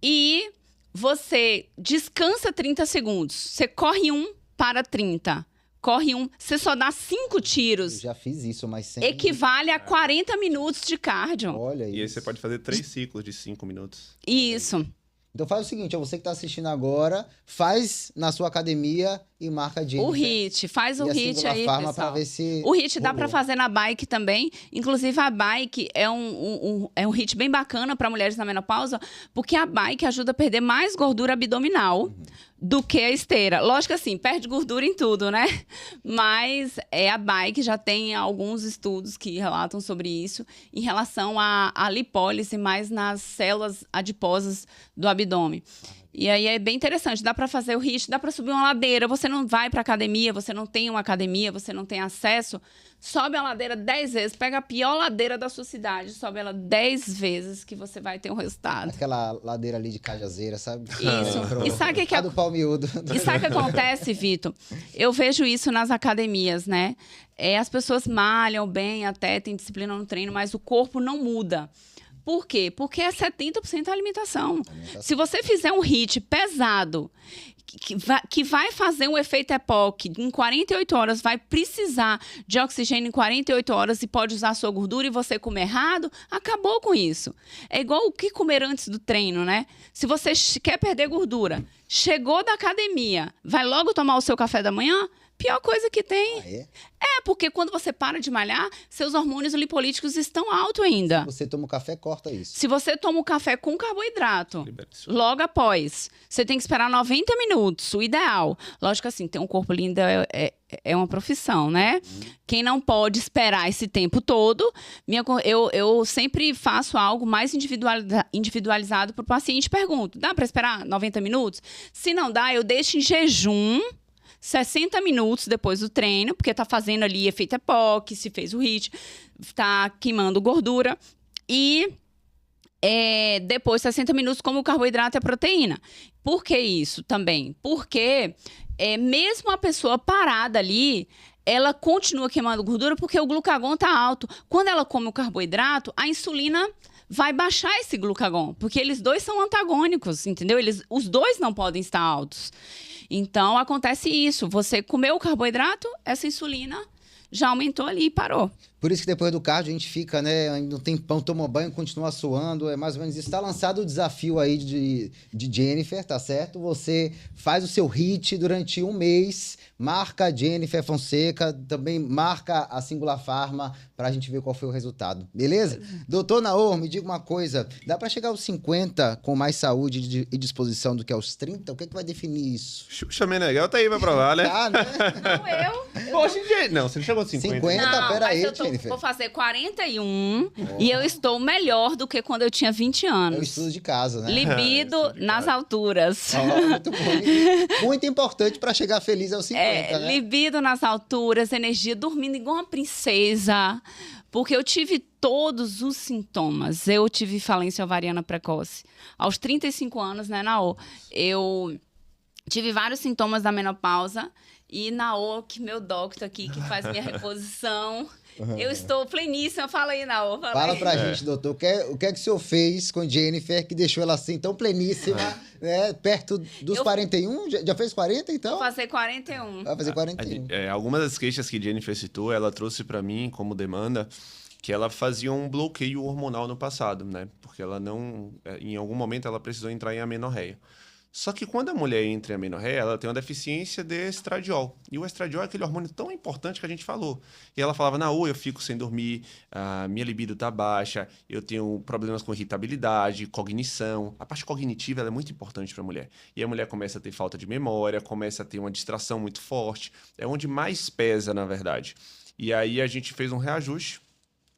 e você descansa 30 segundos. Você corre 1, para 30. Corre 1, você só dá 5 Eu tiros. já fiz isso, mas sem... Equivale a 40 minutos de cardio. Olha isso. E aí você pode fazer 3 ciclos de 5 minutos. Isso. Então faz o seguinte, ó, você que tá assistindo agora, faz na sua academia e marca de O HIIT, faz o HIIT aí, Farma pessoal. pra ver se O HIIT dá rolou. para fazer na bike também. Inclusive, a bike é um HIIT bem bacana para mulheres na menopausa, porque a bike ajuda a perder mais gordura abdominal do que a esteira. Lógico assim, perde gordura em tudo, né? Mas a bike já tem alguns estudos que relatam sobre isso em relação à lipólise mais nas células adiposas do abdômen. E aí é bem interessante, dá para fazer o HIIT, dá para subir uma ladeira, você não vai para academia, você não tem uma academia, você não tem acesso, sobe a ladeira 10 vezes, pega a pior ladeira da sua cidade, sobe ela 10 vezes que você vai ter um resultado. Aquela ladeira ali de Cajazeira, sabe? Isso. E sabe o que A do Palmiúdo. E sabe o que acontece, Vitor? Eu vejo isso nas academias, né? As pessoas malham bem, até tem disciplina no treino, mas o corpo não muda. Por quê? Porque é 70% a alimentação. Se você fizer um HIIT pesado, que vai fazer um efeito EPOC em 48 horas, vai precisar de oxigênio em 48 horas e pode usar a sua gordura e você comer errado, acabou com isso. É igual o que comer antes do treino, né? Se você quer perder gordura, chegou da academia, vai logo tomar o seu café da manhã, pior coisa que tem. Ah, é? Porque quando você para de malhar, seus hormônios lipolíticos estão altos ainda. Você toma o café, corta isso. Se você toma o café com carboidrato, Libera isso. logo após, você tem que esperar 90 minutos, o ideal. Lógico assim, ter um corpo lindo é uma profissão, né? Quem não pode esperar esse tempo todo, eu sempre faço algo mais individualizado para o paciente. Pergunto, dá para esperar 90 minutos? Se não dá, eu deixo em jejum 60 minutos depois do treino, porque tá fazendo ali efeito EPOC, se fez o HIIT, tá queimando gordura. E depois 60 minutos como carboidrato e proteína. Por que isso também? Porque mesmo a pessoa parada ali, ela continua queimando gordura porque o glucagon tá alto. Quando ela come o carboidrato, a insulina vai baixar esse glucagon, porque eles dois são antagônicos, entendeu? Os dois não podem estar altos. Então, acontece isso. Você comeu o carboidrato, essa insulina já aumentou ali e parou. Por isso que depois do cardio a gente fica, né? Ainda não tem pão, toma banho, continua suando. É mais ou menos isso. Está lançado o desafio aí de Jennifer, tá certo? Você faz o seu HIIT durante um mês, marca a Jennifer Fonseca, também marca a Singular Pharma pra gente ver qual foi o resultado. Beleza? Doutor Naor, me diga uma coisa. Dá pra chegar aos 50 com mais saúde e disposição do que aos 30? O que é que vai definir isso? Xuxa Meneghel tá aí pra provar, né? Tá, né? Não eu. Poxa, gente. Não, você não chegou a 50. 50, Não, peraí, mas eu Jennifer. vou fazer 41 e eu estou melhor do que quando eu tinha 20 anos. É o estudo de casa, né? Libido Estudo de nas casa. alturas. Muito bom. Muito importante pra chegar feliz aos 50, né? Libido nas alturas, energia, dormindo igual uma princesa. Porque eu tive todos os sintomas. Eu tive falência ovariana precoce. Aos 35 anos, né, Naô? Eu tive vários sintomas da menopausa. E Naô, que meu doctor aqui, que faz minha reposição. Eu estou pleníssima. Fala aí, Naô. Fala pra gente, doutor, o que é que o senhor fez com Jennifer que deixou ela assim tão pleníssima, né? Perto dos 41? Já fez 40, então? Vou fazer 41. Vai fazer 41. Algumas das queixas que Jennifer citou, ela trouxe pra mim como demanda que ela fazia um bloqueio hormonal no passado, né? Porque ela não... Em algum momento ela precisou entrar em amenorreia. Só que quando a mulher entra em amenorreia, ela tem uma deficiência de estradiol. E o estradiol é aquele hormônio tão importante que a gente falou. E ela falava, eu fico sem dormir, minha libido tá baixa, eu tenho problemas com irritabilidade, cognição. A parte cognitiva ela é muito importante para a mulher. E a mulher começa a ter falta de memória, começa a ter uma distração muito forte. É onde mais pesa, na verdade. E aí a gente fez um reajuste,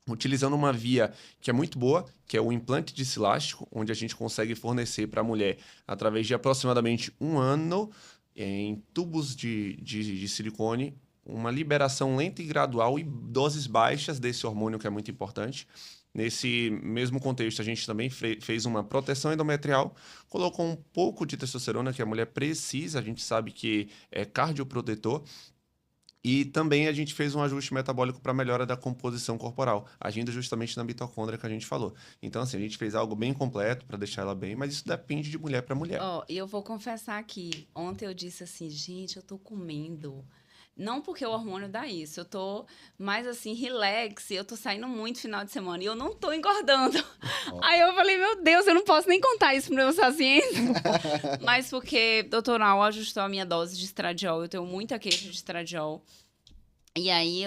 utilizando uma via que é muito boa, que é o implante discilástico, onde a gente consegue fornecer para a mulher, através de aproximadamente 1 ano, em tubos de silicone, uma liberação lenta e gradual e doses baixas desse hormônio que é muito importante. Nesse mesmo contexto, a gente também fez uma proteção endometrial, colocou um pouco de testosterona que a mulher precisa, a gente sabe que é cardioprotetor, E também a gente fez um ajuste metabólico para melhora da composição corporal, agindo justamente na mitocôndria que a gente falou. Então, assim, a gente fez algo bem completo para deixar ela bem, mas isso depende de mulher para mulher. Ó, e eu vou confessar aqui, ontem eu disse assim, gente, eu tô comendo. Não porque o hormônio dá isso, eu tô mais assim, relax, eu tô saindo muito final de semana e eu não tô engordando. Aí eu falei, meu Deus, eu não posso nem contar isso pro meu paciente. Mas porque o doutor Nau ajustou a minha dose de estradiol, eu tenho muita queixa de estradiol. E aí,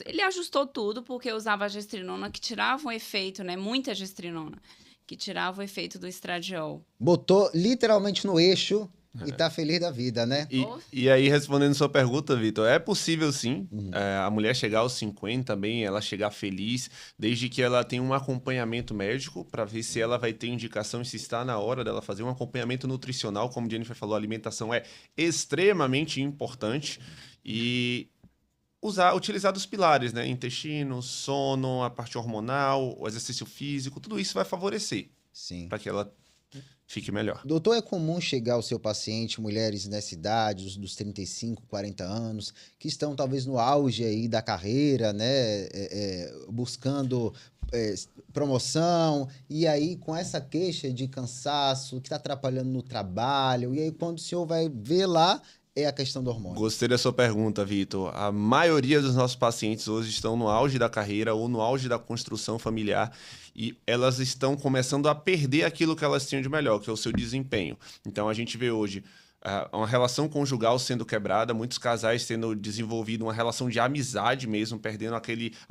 ele ajustou tudo porque eu usava a gestrinona que tirava o efeito, né? Muita gestrinona, que tirava o efeito do estradiol. Botou literalmente no eixo e tá feliz da vida, né? E aí, respondendo sua pergunta, Vitor, é possível sim a mulher chegar aos 50 bem, ela chegar feliz, desde que ela tenha um acompanhamento médico para ver se ela vai ter indicação e se está na hora dela fazer um acompanhamento nutricional. Como a Jennifer falou, a alimentação é extremamente importante. E utilizar dos pilares, né? Intestino, sono, a parte hormonal, o exercício físico, tudo isso vai favorecer Sim. para que ela fique melhor. Doutor, é comum chegar ao seu paciente, mulheres nessa idade, dos 35, 40 anos, que estão talvez no auge aí da carreira, né? Buscando promoção, e aí com essa queixa de cansaço, que está atrapalhando no trabalho, e aí quando o senhor vai ver lá, é a questão do hormônio. Gostei da sua pergunta, Vitor. A maioria dos nossos pacientes hoje estão no auge da carreira ou no auge da construção familiar e elas estão começando a perder aquilo que elas tinham de melhor, que é o seu desempenho. Então, a gente vê hoje uma relação conjugal sendo quebrada, muitos casais tendo desenvolvido uma relação de amizade mesmo, perdendo a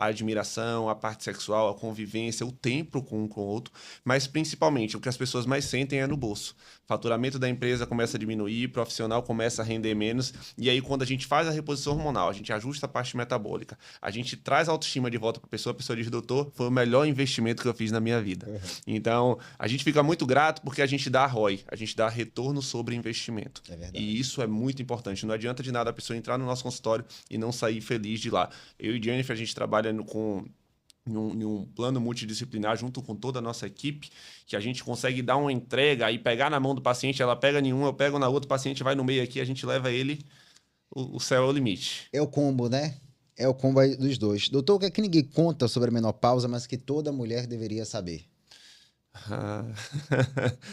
admiração, a parte sexual, a convivência, o tempo com um com o outro, mas principalmente o que as pessoas mais sentem é no bolso. O faturamento da empresa começa a diminuir, o profissional começa a render menos, e aí quando a gente faz a reposição hormonal, a gente ajusta a parte metabólica, a gente traz a autoestima de volta para a pessoa diz, doutor, foi o melhor investimento que eu fiz na minha vida. Então, a gente fica muito grato porque a gente dá ROI, a gente dá retorno sobre investimento. É verdade. E isso é muito importante. Não adianta de nada a pessoa entrar no nosso consultório e não sair feliz de lá. Eu e Jennifer, a gente trabalha em um plano multidisciplinar junto com toda a nossa equipe, que a gente consegue dar uma entrega e pegar na mão do paciente, ela pega em um, eu pego na outra, o paciente vai no meio aqui, a gente leva ele, o céu é o limite. É o combo, né? É o combo aí dos dois. Doutor, o que é que ninguém conta sobre a menopausa, mas que toda mulher deveria saber?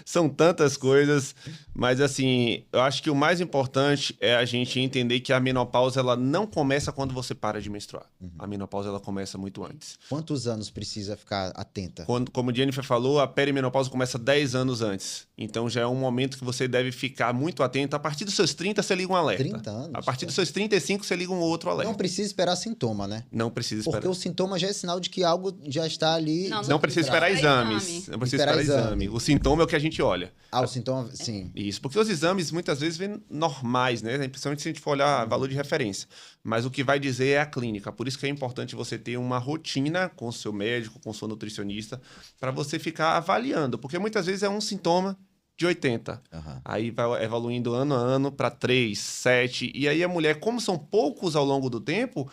São tantas coisas, mas assim, eu acho que o mais importante é a gente entender que a menopausa ela não começa quando você para de menstruar. A menopausa ela começa muito antes. Quantos anos precisa ficar atenta? Como a Jennifer falou, a perimenopausa começa 10 anos antes. Então já é um momento que você deve ficar muito atento. A partir dos seus 30, você liga um alerta. 30 anos? A partir dos seus 35, você liga um outro alerta. Não precisa esperar sintoma, né? Não precisa esperar. Porque o sintoma já é sinal de que algo já está ali. Não precisa esperar exames. Não precisa esperar exame. O sintoma é o que a gente olha. O sintoma, sim. Isso, porque os exames muitas vezes vêm normais, né? Principalmente se a gente for olhar valor de referência. Mas o que vai dizer é a clínica. Por isso que é importante você ter uma rotina com o seu médico, com o seu nutricionista, para você ficar avaliando. Porque muitas vezes é um sintoma de 80. Aí vai evoluindo ano a ano para 3, 7. E aí a mulher, como são poucos ao longo do tempo,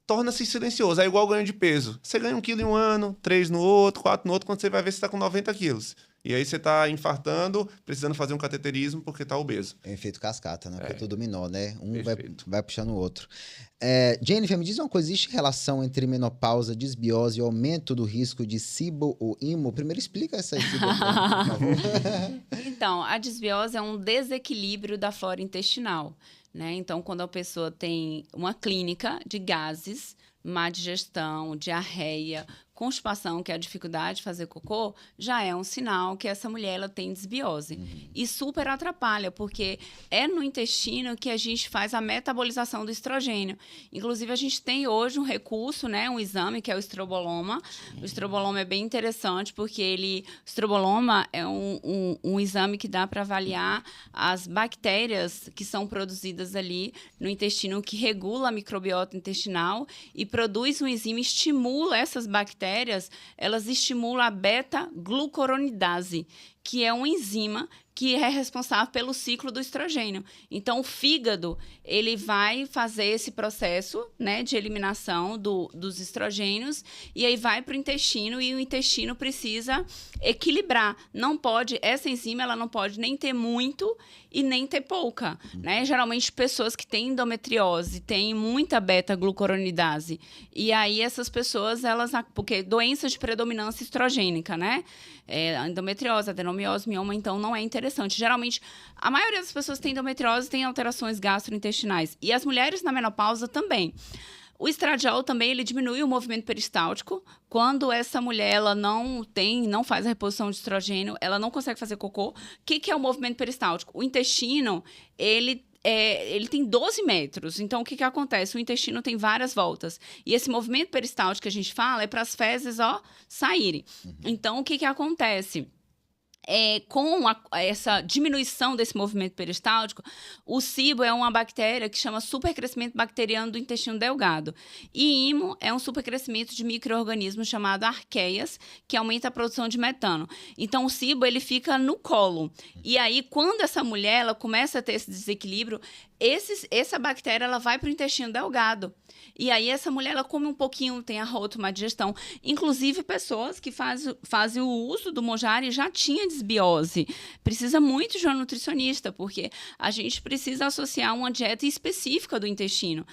torna-se silencioso. É igual ganho de peso. Você ganha 1 quilo em um ano, 3 no outro, 4 no outro, quando você vai ver, você está com 90 quilos. E aí você está infartando, precisando fazer um cateterismo porque está obeso. É um efeito cascata, né? Porque é tudo dominó, né? Um Perfeito. vai puxando o outro. Jennifer, me diz uma coisa, existe relação entre menopausa, desbiose e aumento do risco de SIBO ou IMO? Primeiro explica essa SIBO, por favor. Então, a desbiose é um desequilíbrio da flora intestinal, né? Então, quando a pessoa tem uma clínica de gases, má digestão, diarreia, constipação, que é a dificuldade de fazer cocô, já é um sinal que essa mulher ela tem desbiose. E super atrapalha, porque é no intestino que a gente faz a metabolização do estrogênio. Inclusive, a gente tem hoje um recurso, né, um exame, que é o estroboloma. O estroboloma é bem interessante, porque o estroboloma é um exame que dá para avaliar as bactérias que são produzidas ali no intestino, que regula a microbiota intestinal e produz um enzima, estimula essas bactérias, elas estimulam a beta-glucuronidase, que é uma enzima que é responsável pelo ciclo do estrogênio. Então, o fígado, ele vai fazer esse processo, né, de eliminação dos estrogênios, e aí vai para o intestino, e o intestino precisa equilibrar. Não pode, essa enzima, ela não pode nem ter muito e nem ter pouca, né? Geralmente, pessoas que têm endometriose, têm muita beta-glucuronidase, e aí essas pessoas, porque doença de predominância estrogênica, né? Endometriose, adenomiose, mioma, então não é interessante. Geralmente, a maioria das pessoas que têm endometriose tem alterações gastrointestinais. E as mulheres na menopausa também. O estradiol também, ele diminui o movimento peristáltico. Quando essa mulher ela não faz a reposição de estrogênio, ela não consegue fazer cocô. O que é o movimento peristáltico? O intestino, ele tem 12 metros. Então, o que acontece? O intestino tem várias voltas. E esse movimento peristáltico que a gente fala é para as fezes saírem. Então, o que acontece? Com essa diminuição desse movimento peristáltico, o SIBO é uma bactéria que chama supercrescimento bacteriano do intestino delgado. E IMO é um supercrescimento de micro-organismos chamado arqueias, que aumenta a produção de metano. Então, o SIBO ele fica no colo. E aí, quando essa mulher ela começa a ter esse desequilíbrio, essa bactéria ela vai para o intestino delgado. E aí, essa mulher ela come um pouquinho, tem a rota, uma digestão. Inclusive, pessoas que fazem o uso do Mounjaro já tinham desbiose. Precisa muito de uma nutricionista, porque a gente precisa associar uma dieta específica do intestino.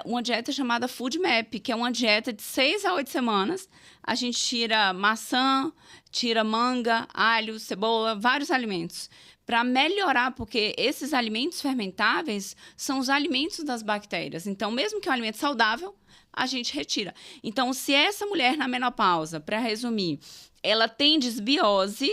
Uma dieta chamada Food Map, que é uma dieta de 6 a 8 semanas. A gente tira maçã, tira manga, alho, cebola, vários alimentos, para melhorar, porque esses alimentos fermentáveis são os alimentos das bactérias. Então, mesmo que é um alimento saudável, a gente retira. Então, se essa mulher na menopausa, para resumir, ela tem desbiose,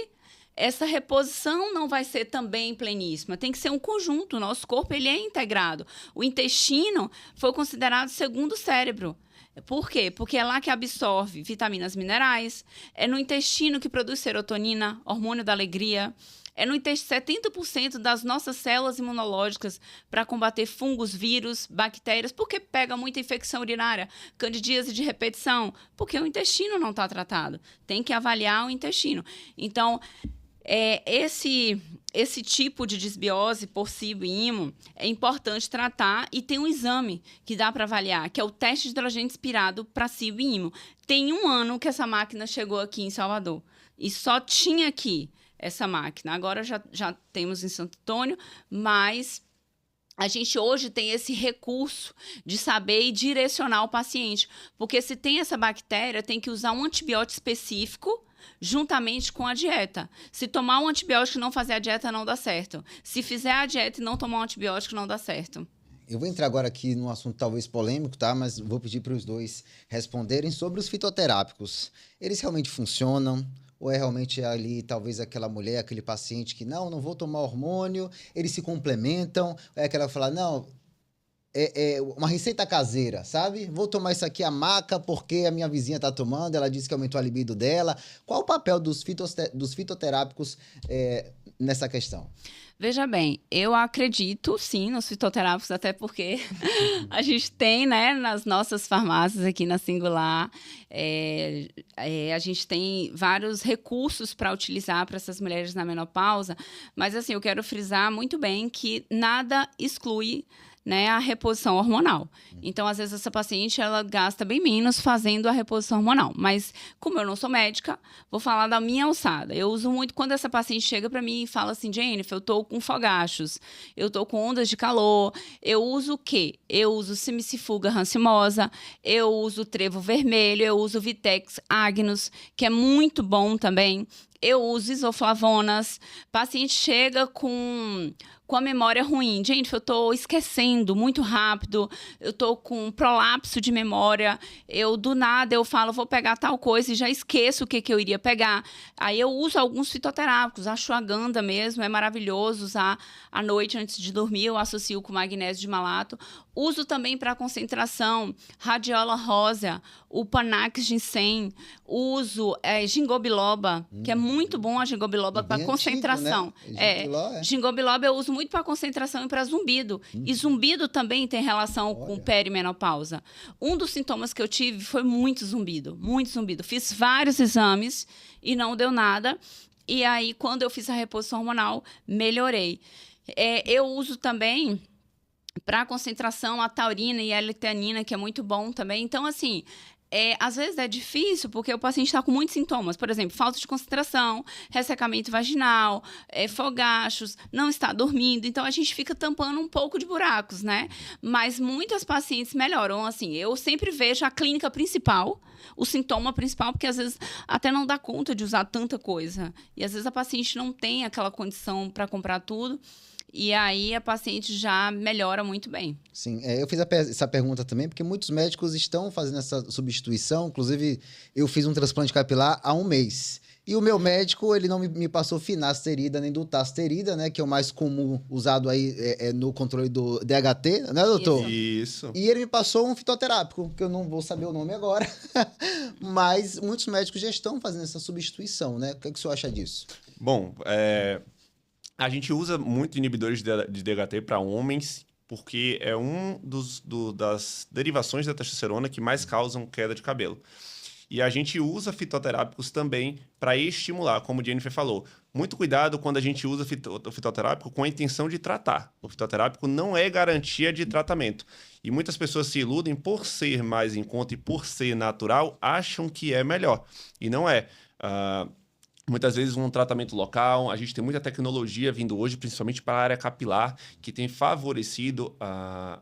essa reposição não vai ser também pleníssima. Tem que ser um conjunto. O nosso corpo ele é integrado. O intestino foi considerado segundo cérebro. Por quê? Porque é lá que absorve vitaminas minerais, é no intestino que produz serotonina, hormônio da alegria, é no intestino 70% das nossas células imunológicas para combater fungos, vírus, bactérias. Por que pega muita infecção urinária, candidíase de repetição? Porque o intestino não está tratado. Tem que avaliar o intestino. Então, esse tipo de desbiose por SIBO e IMO é importante tratar, e tem um exame que dá para avaliar, que é o teste de hidrogênio inspirado para SIBO e IMO. Tem 1 ano que essa máquina chegou aqui em Salvador e só tinha aqui essa máquina. Agora já temos em Santo Antônio, mas a gente hoje tem esse recurso de saber e direcionar o paciente, porque se tem essa bactéria, tem que usar um antibiótico específico juntamente com a dieta. Se tomar um antibiótico e não fazer a dieta, não dá certo. Se fizer a dieta e não tomar um antibiótico, não dá certo. Eu vou entrar agora aqui num assunto talvez polêmico, tá? Mas vou pedir para os dois responderem sobre os fitoterápicos. Eles realmente funcionam? Ou é realmente ali, talvez, aquela mulher, aquele paciente que, não vou tomar hormônio, eles se complementam, é aquela que fala, não, é uma receita caseira, sabe? Vou tomar isso aqui, a maca, porque a minha vizinha tá tomando, ela disse que aumentou a libido dela. Qual o papel dos fitoterápicos nessa questão? Veja bem, eu acredito sim nos fitoterápicos, até porque a gente tem, né, nas nossas farmácias aqui na Singular, a gente tem vários recursos para utilizar para essas mulheres na menopausa, mas assim, eu quero frisar muito bem que nada exclui, né, a reposição hormonal. Então, às vezes, essa paciente ela gasta bem menos fazendo a reposição hormonal. Mas, como eu não sou médica, vou falar da minha alçada. Eu uso muito quando essa paciente chega para mim e fala assim, Jennifer, eu tô com fogachos, eu tô com ondas de calor. Eu uso o quê? Eu uso Simicifuga rancimosa, eu uso trevo vermelho, eu uso Vitex agnus, que é muito bom também. Eu uso isoflavonas. Paciente chega com a memória ruim. Gente, eu estou esquecendo muito rápido, eu estou com prolapso de memória, do nada eu falo, vou pegar tal coisa e já esqueço o que eu iria pegar. Aí eu uso alguns fitoterápicos, a ashwagandha mesmo, é maravilhoso usar à noite antes de dormir, eu associo com magnésio de malato. Uso também para concentração, radiola rósea, o panax ginseng, uso ginkgo biloba, que é muito bom a ginkgo biloba para concentração. Ginkgo biloba eu uso muito para concentração e para zumbido. E zumbido também tem relação com perimenopausa. Um dos sintomas que eu tive foi muito zumbido, muito zumbido. Fiz vários exames e não deu nada. E aí, quando eu fiz a reposição hormonal, melhorei. Eu uso também para concentração a taurina e a L-teanina, que é muito bom também. Então, assim, às vezes é difícil porque o paciente está com muitos sintomas. Por exemplo, falta de concentração, ressecamento vaginal, fogachos, não está dormindo. Então, a gente fica tampando um pouco de buracos, né? Mas muitas pacientes melhoram. Assim, eu sempre vejo a clínica principal, o sintoma principal, porque às vezes até não dá conta de usar tanta coisa. E às vezes a paciente não tem aquela condição para comprar tudo. E aí a paciente já melhora muito bem. Sim, eu fiz essa pergunta também porque muitos médicos estão fazendo essa substituição. Inclusive, eu fiz um transplante capilar há 1 mês. E o meu médico, ele não me passou finasterida nem dutasterida, né? Que é o mais comum usado aí no controle do DHT, né, doutor? Isso. E ele me passou um fitoterápico, que eu não vou saber o nome agora. Mas muitos médicos já estão fazendo essa substituição, né? O que o senhor acha disso? Bom, a gente usa muito inibidores de DHT para homens, porque é das derivações da testosterona que mais causam queda de cabelo. E a gente usa fitoterápicos também para estimular, como o Jennifer falou. Muito cuidado quando a gente usa o fitoterápico com a intenção de tratar. O fitoterápico não é garantia de tratamento. E muitas pessoas se iludem por ser mais em conta e por ser natural, acham que é melhor. E não é. Muitas vezes um tratamento local, a gente tem muita tecnologia vindo hoje, principalmente para a área capilar, que tem favorecido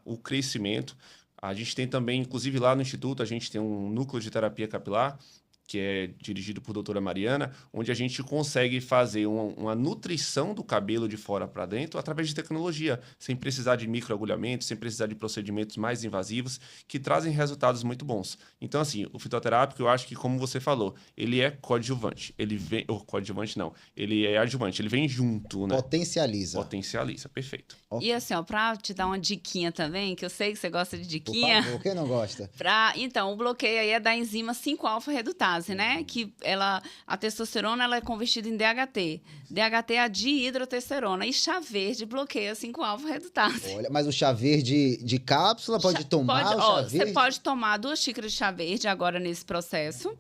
o crescimento. A gente tem também, inclusive lá no Instituto, a gente tem um núcleo de terapia capilar, que é dirigido por doutora Mariana, onde a gente consegue fazer uma nutrição do cabelo de fora para dentro através de tecnologia, sem precisar de microagulhamento, sem precisar de procedimentos mais invasivos, que trazem resultados muito bons. Então, assim, o fitoterápico, eu acho que, como você falou, ele é coadjuvante. Ele vem... coadjuvante não, ele é adjuvante, ele vem junto, né? Potencializa, perfeito. Okay. E assim, ó, pra te dar uma diquinha também, que eu sei que você gosta de diquinha. Por favor, quem não gosta? Então, o bloqueio aí é da enzima 5-alfa-redutase, né? Que a testosterona ela é convertida em DHT. DHT é a dihidrotestosterona. E chá verde bloqueia 5-alfa-redutase. Olha, mas o chá verde de cápsula pode tomar? Você pode tomar 2 xícaras de chá verde agora nesse processo.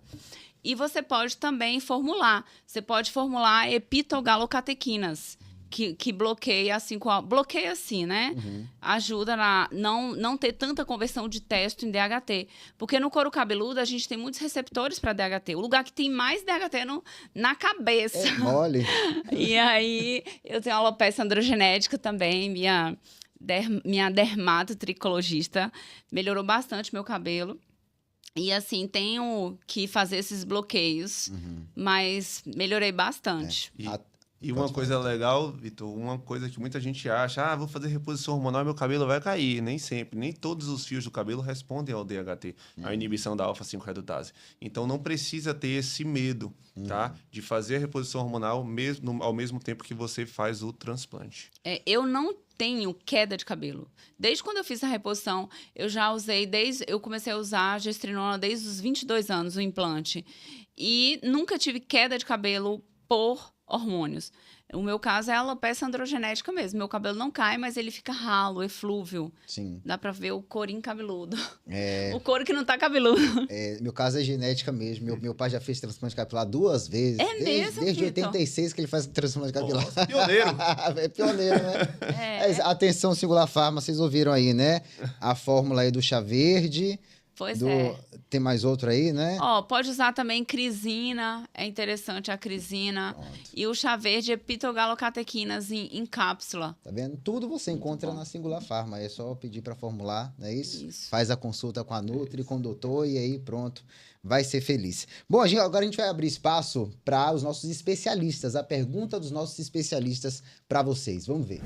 E você pode também formular. Você pode formular epitogalocatequinas. Que bloqueia assim, bloqueia assim, né? Uhum. Ajuda a não ter tanta conversão de testo em DHT. Porque no couro cabeludo a gente tem muitos receptores para DHT. O lugar que tem mais DHT é na cabeça. É mole. E aí eu tenho alopecia androgenética também, minha dermatotricologista melhorou bastante meu cabelo. E assim, tenho que fazer esses bloqueios, mas melhorei bastante. E uma coisa legal, Vitor, uma coisa que muita gente acha, vou fazer reposição hormonal, meu cabelo vai cair. Nem sempre, nem todos os fios do cabelo respondem ao DHT, à inibição da alfa-5-redutase. Então, não precisa ter esse medo, tá? De fazer a reposição hormonal ao mesmo tempo que você faz o transplante. Eu não tenho queda de cabelo. Desde quando eu fiz a reposição, eu já usei, eu comecei a usar a gestrinona desde os 22 anos, o implante. E nunca tive queda de cabelo por hormônios. O meu caso é alopecia androgenética mesmo. Meu cabelo não cai, mas ele fica ralo, eflúvio. Sim. Dá pra ver o corinho cabeludo. O couro que não tá cabeludo. Meu caso é genética mesmo. Meu pai já fez transplante capilar 2 vezes. Desde 86 que ele faz transplante capilar. Nossa, pioneiro. É pioneiro, né? Atenção, Singular Pharma, vocês ouviram aí, né? A fórmula aí do chá verde. Tem mais outro aí, né? Pode usar também crisina, é interessante a crisina. Pronto. E o chá verde é epitogalocatequinas em cápsula. Tá vendo? Tudo você encontra na Singular Pharma, é só pedir para formular, não é isso? Faz a consulta com a Nutri, com o doutor e aí pronto, vai ser feliz. Bom, agora a gente vai abrir espaço para os nossos especialistas, a pergunta dos nossos especialistas para vocês. Vamos ver.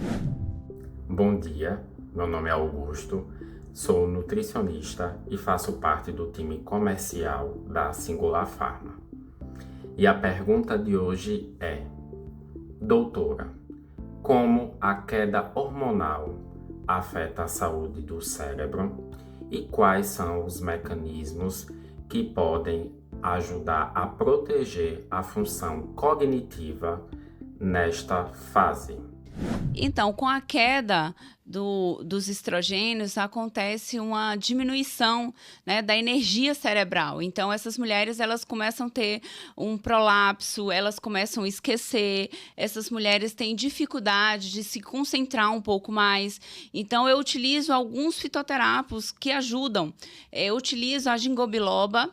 Bom dia, meu nome é Augusto. Sou nutricionista e faço parte do time comercial da Singular Pharma. E a pergunta de hoje é: doutora, como a queda hormonal afeta a saúde do cérebro e quais são os mecanismos que podem ajudar a proteger a função cognitiva nesta fase? Então, com a queda dos estrogênios, acontece uma diminuição, né, da energia cerebral. Então, essas mulheres, elas começam a ter um prolapso, elas começam a esquecer, essas mulheres têm dificuldade de se concentrar um pouco mais. Então, eu utilizo alguns fitoterápicos que ajudam. Eu utilizo a ginkgo biloba,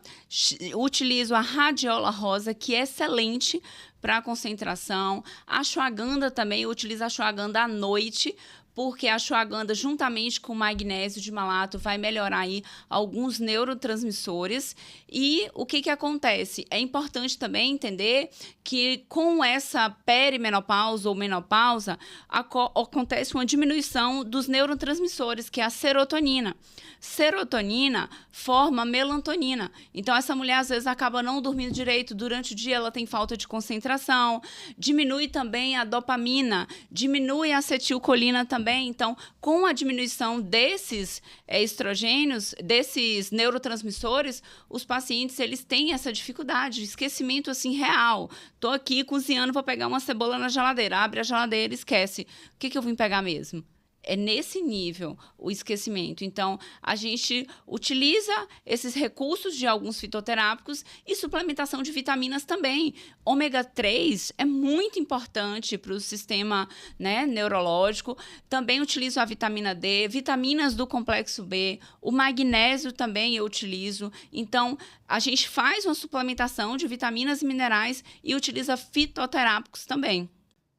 utilizo a radiola rosa, que é excelente para concentração. A ashwagandha também, eu utilizo a ashwagandha à noite, porque a ashwagandha, juntamente com o magnésio de malato, vai melhorar aí alguns neurotransmissores. E o que acontece? É importante também entender que com essa perimenopausa ou menopausa, acontece uma diminuição dos neurotransmissores, que é a serotonina. Serotonina forma melatonina. Então, essa mulher, às vezes, acaba não dormindo direito. Durante o dia, ela tem falta de concentração. Diminui também a dopamina, diminui a acetilcolina também. Então, com a diminuição desses estrogênios, desses neurotransmissores, os pacientes, eles têm essa dificuldade de esquecimento, assim, real. Tô aqui cozinhando, vou pegar uma cebola na geladeira. Abre a geladeira e esquece. O que eu vim pegar mesmo? É nesse nível o esquecimento. Então, a gente utiliza esses recursos de alguns fitoterápicos e suplementação de vitaminas também. Ômega 3 é muito importante para o sistema, né, neurológico. Também utilizo a vitamina D, vitaminas do complexo B, o magnésio também eu utilizo. Então, a gente faz uma suplementação de vitaminas e minerais e utiliza fitoterápicos também.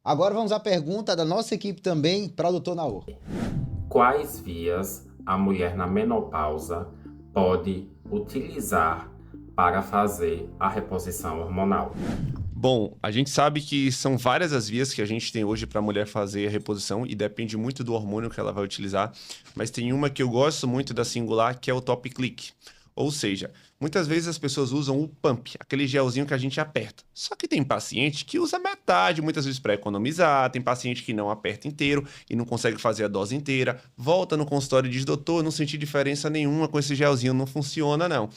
Agora vamos à pergunta da nossa equipe também para o Dr. Naor. Quais vias a mulher na menopausa pode utilizar para fazer a reposição hormonal? Bom, a gente sabe que são várias as vias que a gente tem hoje para a mulher fazer a reposição e depende muito do hormônio que ela vai utilizar, mas tem uma que eu gosto muito da Singular, que é o Top Click. Ou seja, muitas vezes as pessoas usam o pump, aquele gelzinho que a gente aperta. Só que tem paciente que usa metade, muitas vezes para economizar, tem paciente que não aperta inteiro e não consegue fazer a dose inteira, volta no consultório e diz, doutor, não senti diferença nenhuma com esse gelzinho, não funciona não.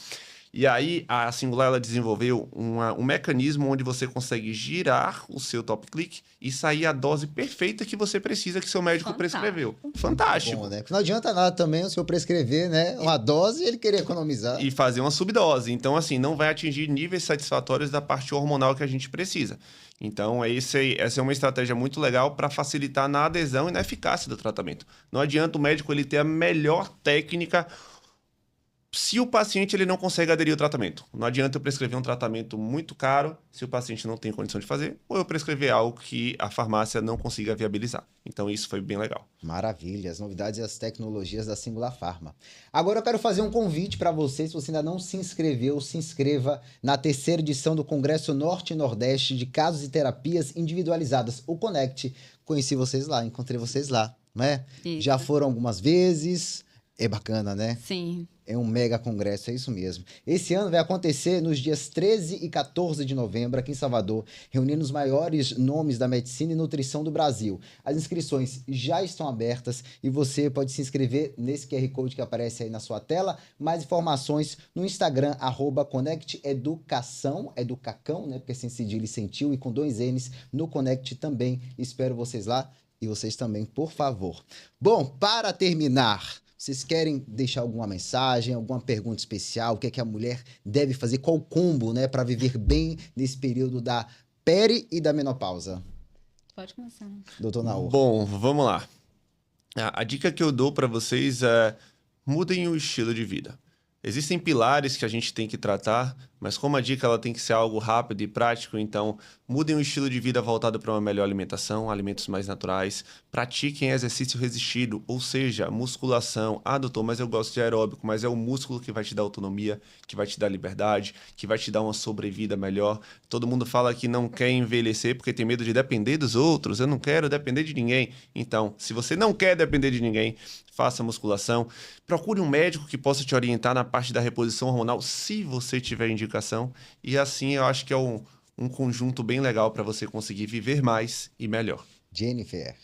E aí, a Singular ela desenvolveu um mecanismo onde você consegue girar o seu Top Click e sair a dose perfeita que você precisa, que seu médico prescreveu. Fantástico. Bom, né? Porque não adianta nada também o senhor prescrever, né, uma dose e ele querer economizar. E fazer uma subdose. Então, assim, não vai atingir níveis satisfatórios da parte hormonal que a gente precisa. Então, essa é uma estratégia muito legal para facilitar na adesão e na eficácia do tratamento. Não adianta o médico ele ter a melhor técnica se o paciente ele não consegue aderir ao tratamento. Não adianta eu prescrever um tratamento muito caro se o paciente não tem condição de fazer, ou eu prescrever algo que a farmácia não consiga viabilizar. Então, isso foi bem legal. Maravilha, as novidades e as tecnologias da Singular Pharma. Agora eu quero fazer um convite para você, se você ainda não se inscreveu, se inscreva na 3ª edição do Congresso Norte e Nordeste de Casos e Terapias Individualizadas, o Connect. Conheci vocês lá, encontrei vocês lá, né? Isso. Já foram algumas vezes, é bacana, né? Sim. É um mega congresso, é isso mesmo. Esse ano vai acontecer nos dias 13 e 14 de novembro, aqui em Salvador, reunindo os maiores nomes da medicina e nutrição do Brasil. As inscrições já estão abertas e você pode se inscrever nesse QR Code que aparece aí na sua tela. Mais informações no Instagram, @ConnectEducação, Educacão, né? Porque sem cedilha e sem tio, e com 2 N's no Connect também. Espero vocês lá e vocês também, por favor. Bom, para terminar, vocês querem deixar alguma mensagem, alguma pergunta especial? O que é que a mulher deve fazer? Qual o combo, né, para viver bem nesse período da peri e da menopausa? Pode começar. Doutor Naor. Bom, vamos lá. A dica que eu dou para vocês é mudem o estilo de vida. Existem pilares que a gente tem que tratar, mas como a dica ela tem que ser algo rápido e prático, então mudem o estilo de vida voltado para uma melhor alimentação, alimentos mais naturais, pratiquem exercício resistido, ou seja, musculação. Ah, doutor, mas eu gosto de aeróbico, mas é o músculo que vai te dar autonomia, que vai te dar liberdade, que vai te dar uma sobrevida melhor. Todo mundo fala que não quer envelhecer porque tem medo de depender dos outros. Eu não quero depender de ninguém. Então, se você não quer depender de ninguém, faça musculação. Procure um médico que possa te orientar na parte da reposição hormonal, se você tiver indicação. E assim, eu acho que é um conjunto bem legal para você conseguir viver mais e melhor. Jennifer.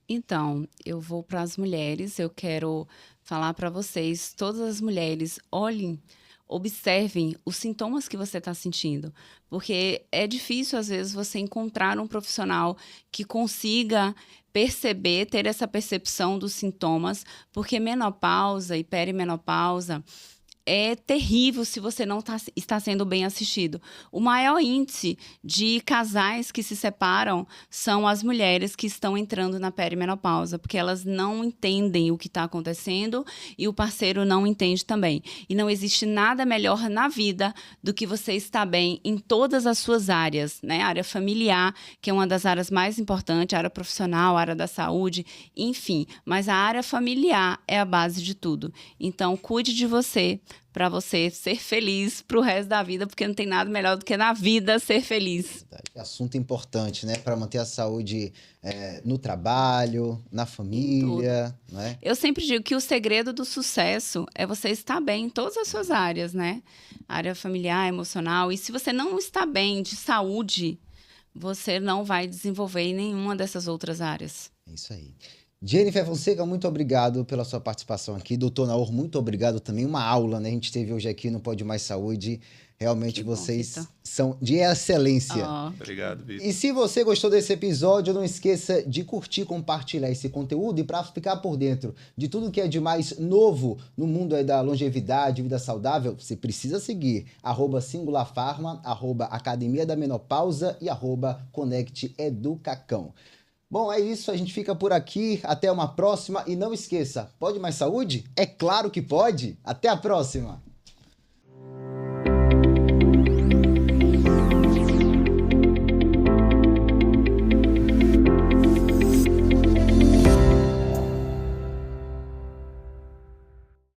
Então, eu vou para as mulheres, eu quero falar para vocês, todas as mulheres, olhem observem os sintomas que você está sentindo, porque é difícil, às vezes, você encontrar um profissional que consiga perceber, ter essa percepção dos sintomas, porque menopausa e perimenopausa é terrível se você não está sendo bem assistido. O maior índice de casais que se separam são as mulheres que estão entrando na perimenopausa, porque elas não entendem o que está acontecendo e o parceiro não entende também. E não existe nada melhor na vida do que você estar bem em todas as suas áreas, né? A área familiar, que é uma das áreas mais importantes, a área profissional, a área da saúde, enfim. Mas a área familiar é a base de tudo. Então, cuide de você, para você ser feliz pro resto da vida, porque não tem nada melhor do que na vida ser feliz. Assunto importante, né? Para manter a saúde no trabalho, na família, né? Eu sempre digo que o segredo do sucesso é você estar bem em todas as suas áreas, né? Área familiar, emocional. E se você não está bem de saúde, você não vai desenvolver em nenhuma dessas outras áreas. É isso aí. Jennifer Fonseca, muito obrigado pela sua participação aqui. Doutor Naor, muito obrigado também. Uma aula, né? A gente teve hoje aqui no Pode Mais Saúde. Realmente vocês são de excelência. Obrigado, Vitor. E se você gostou desse episódio, não esqueça de curtir, compartilhar esse conteúdo. E para ficar por dentro de tudo que é de mais novo no mundo aí da longevidade, vida saudável, você precisa seguir @SingularPharma, @Academia da Menopausa e @ConectEducacão. Bom, é isso, a gente fica por aqui, até uma próxima e não esqueça, pode mais saúde? É claro que pode! Até a próxima!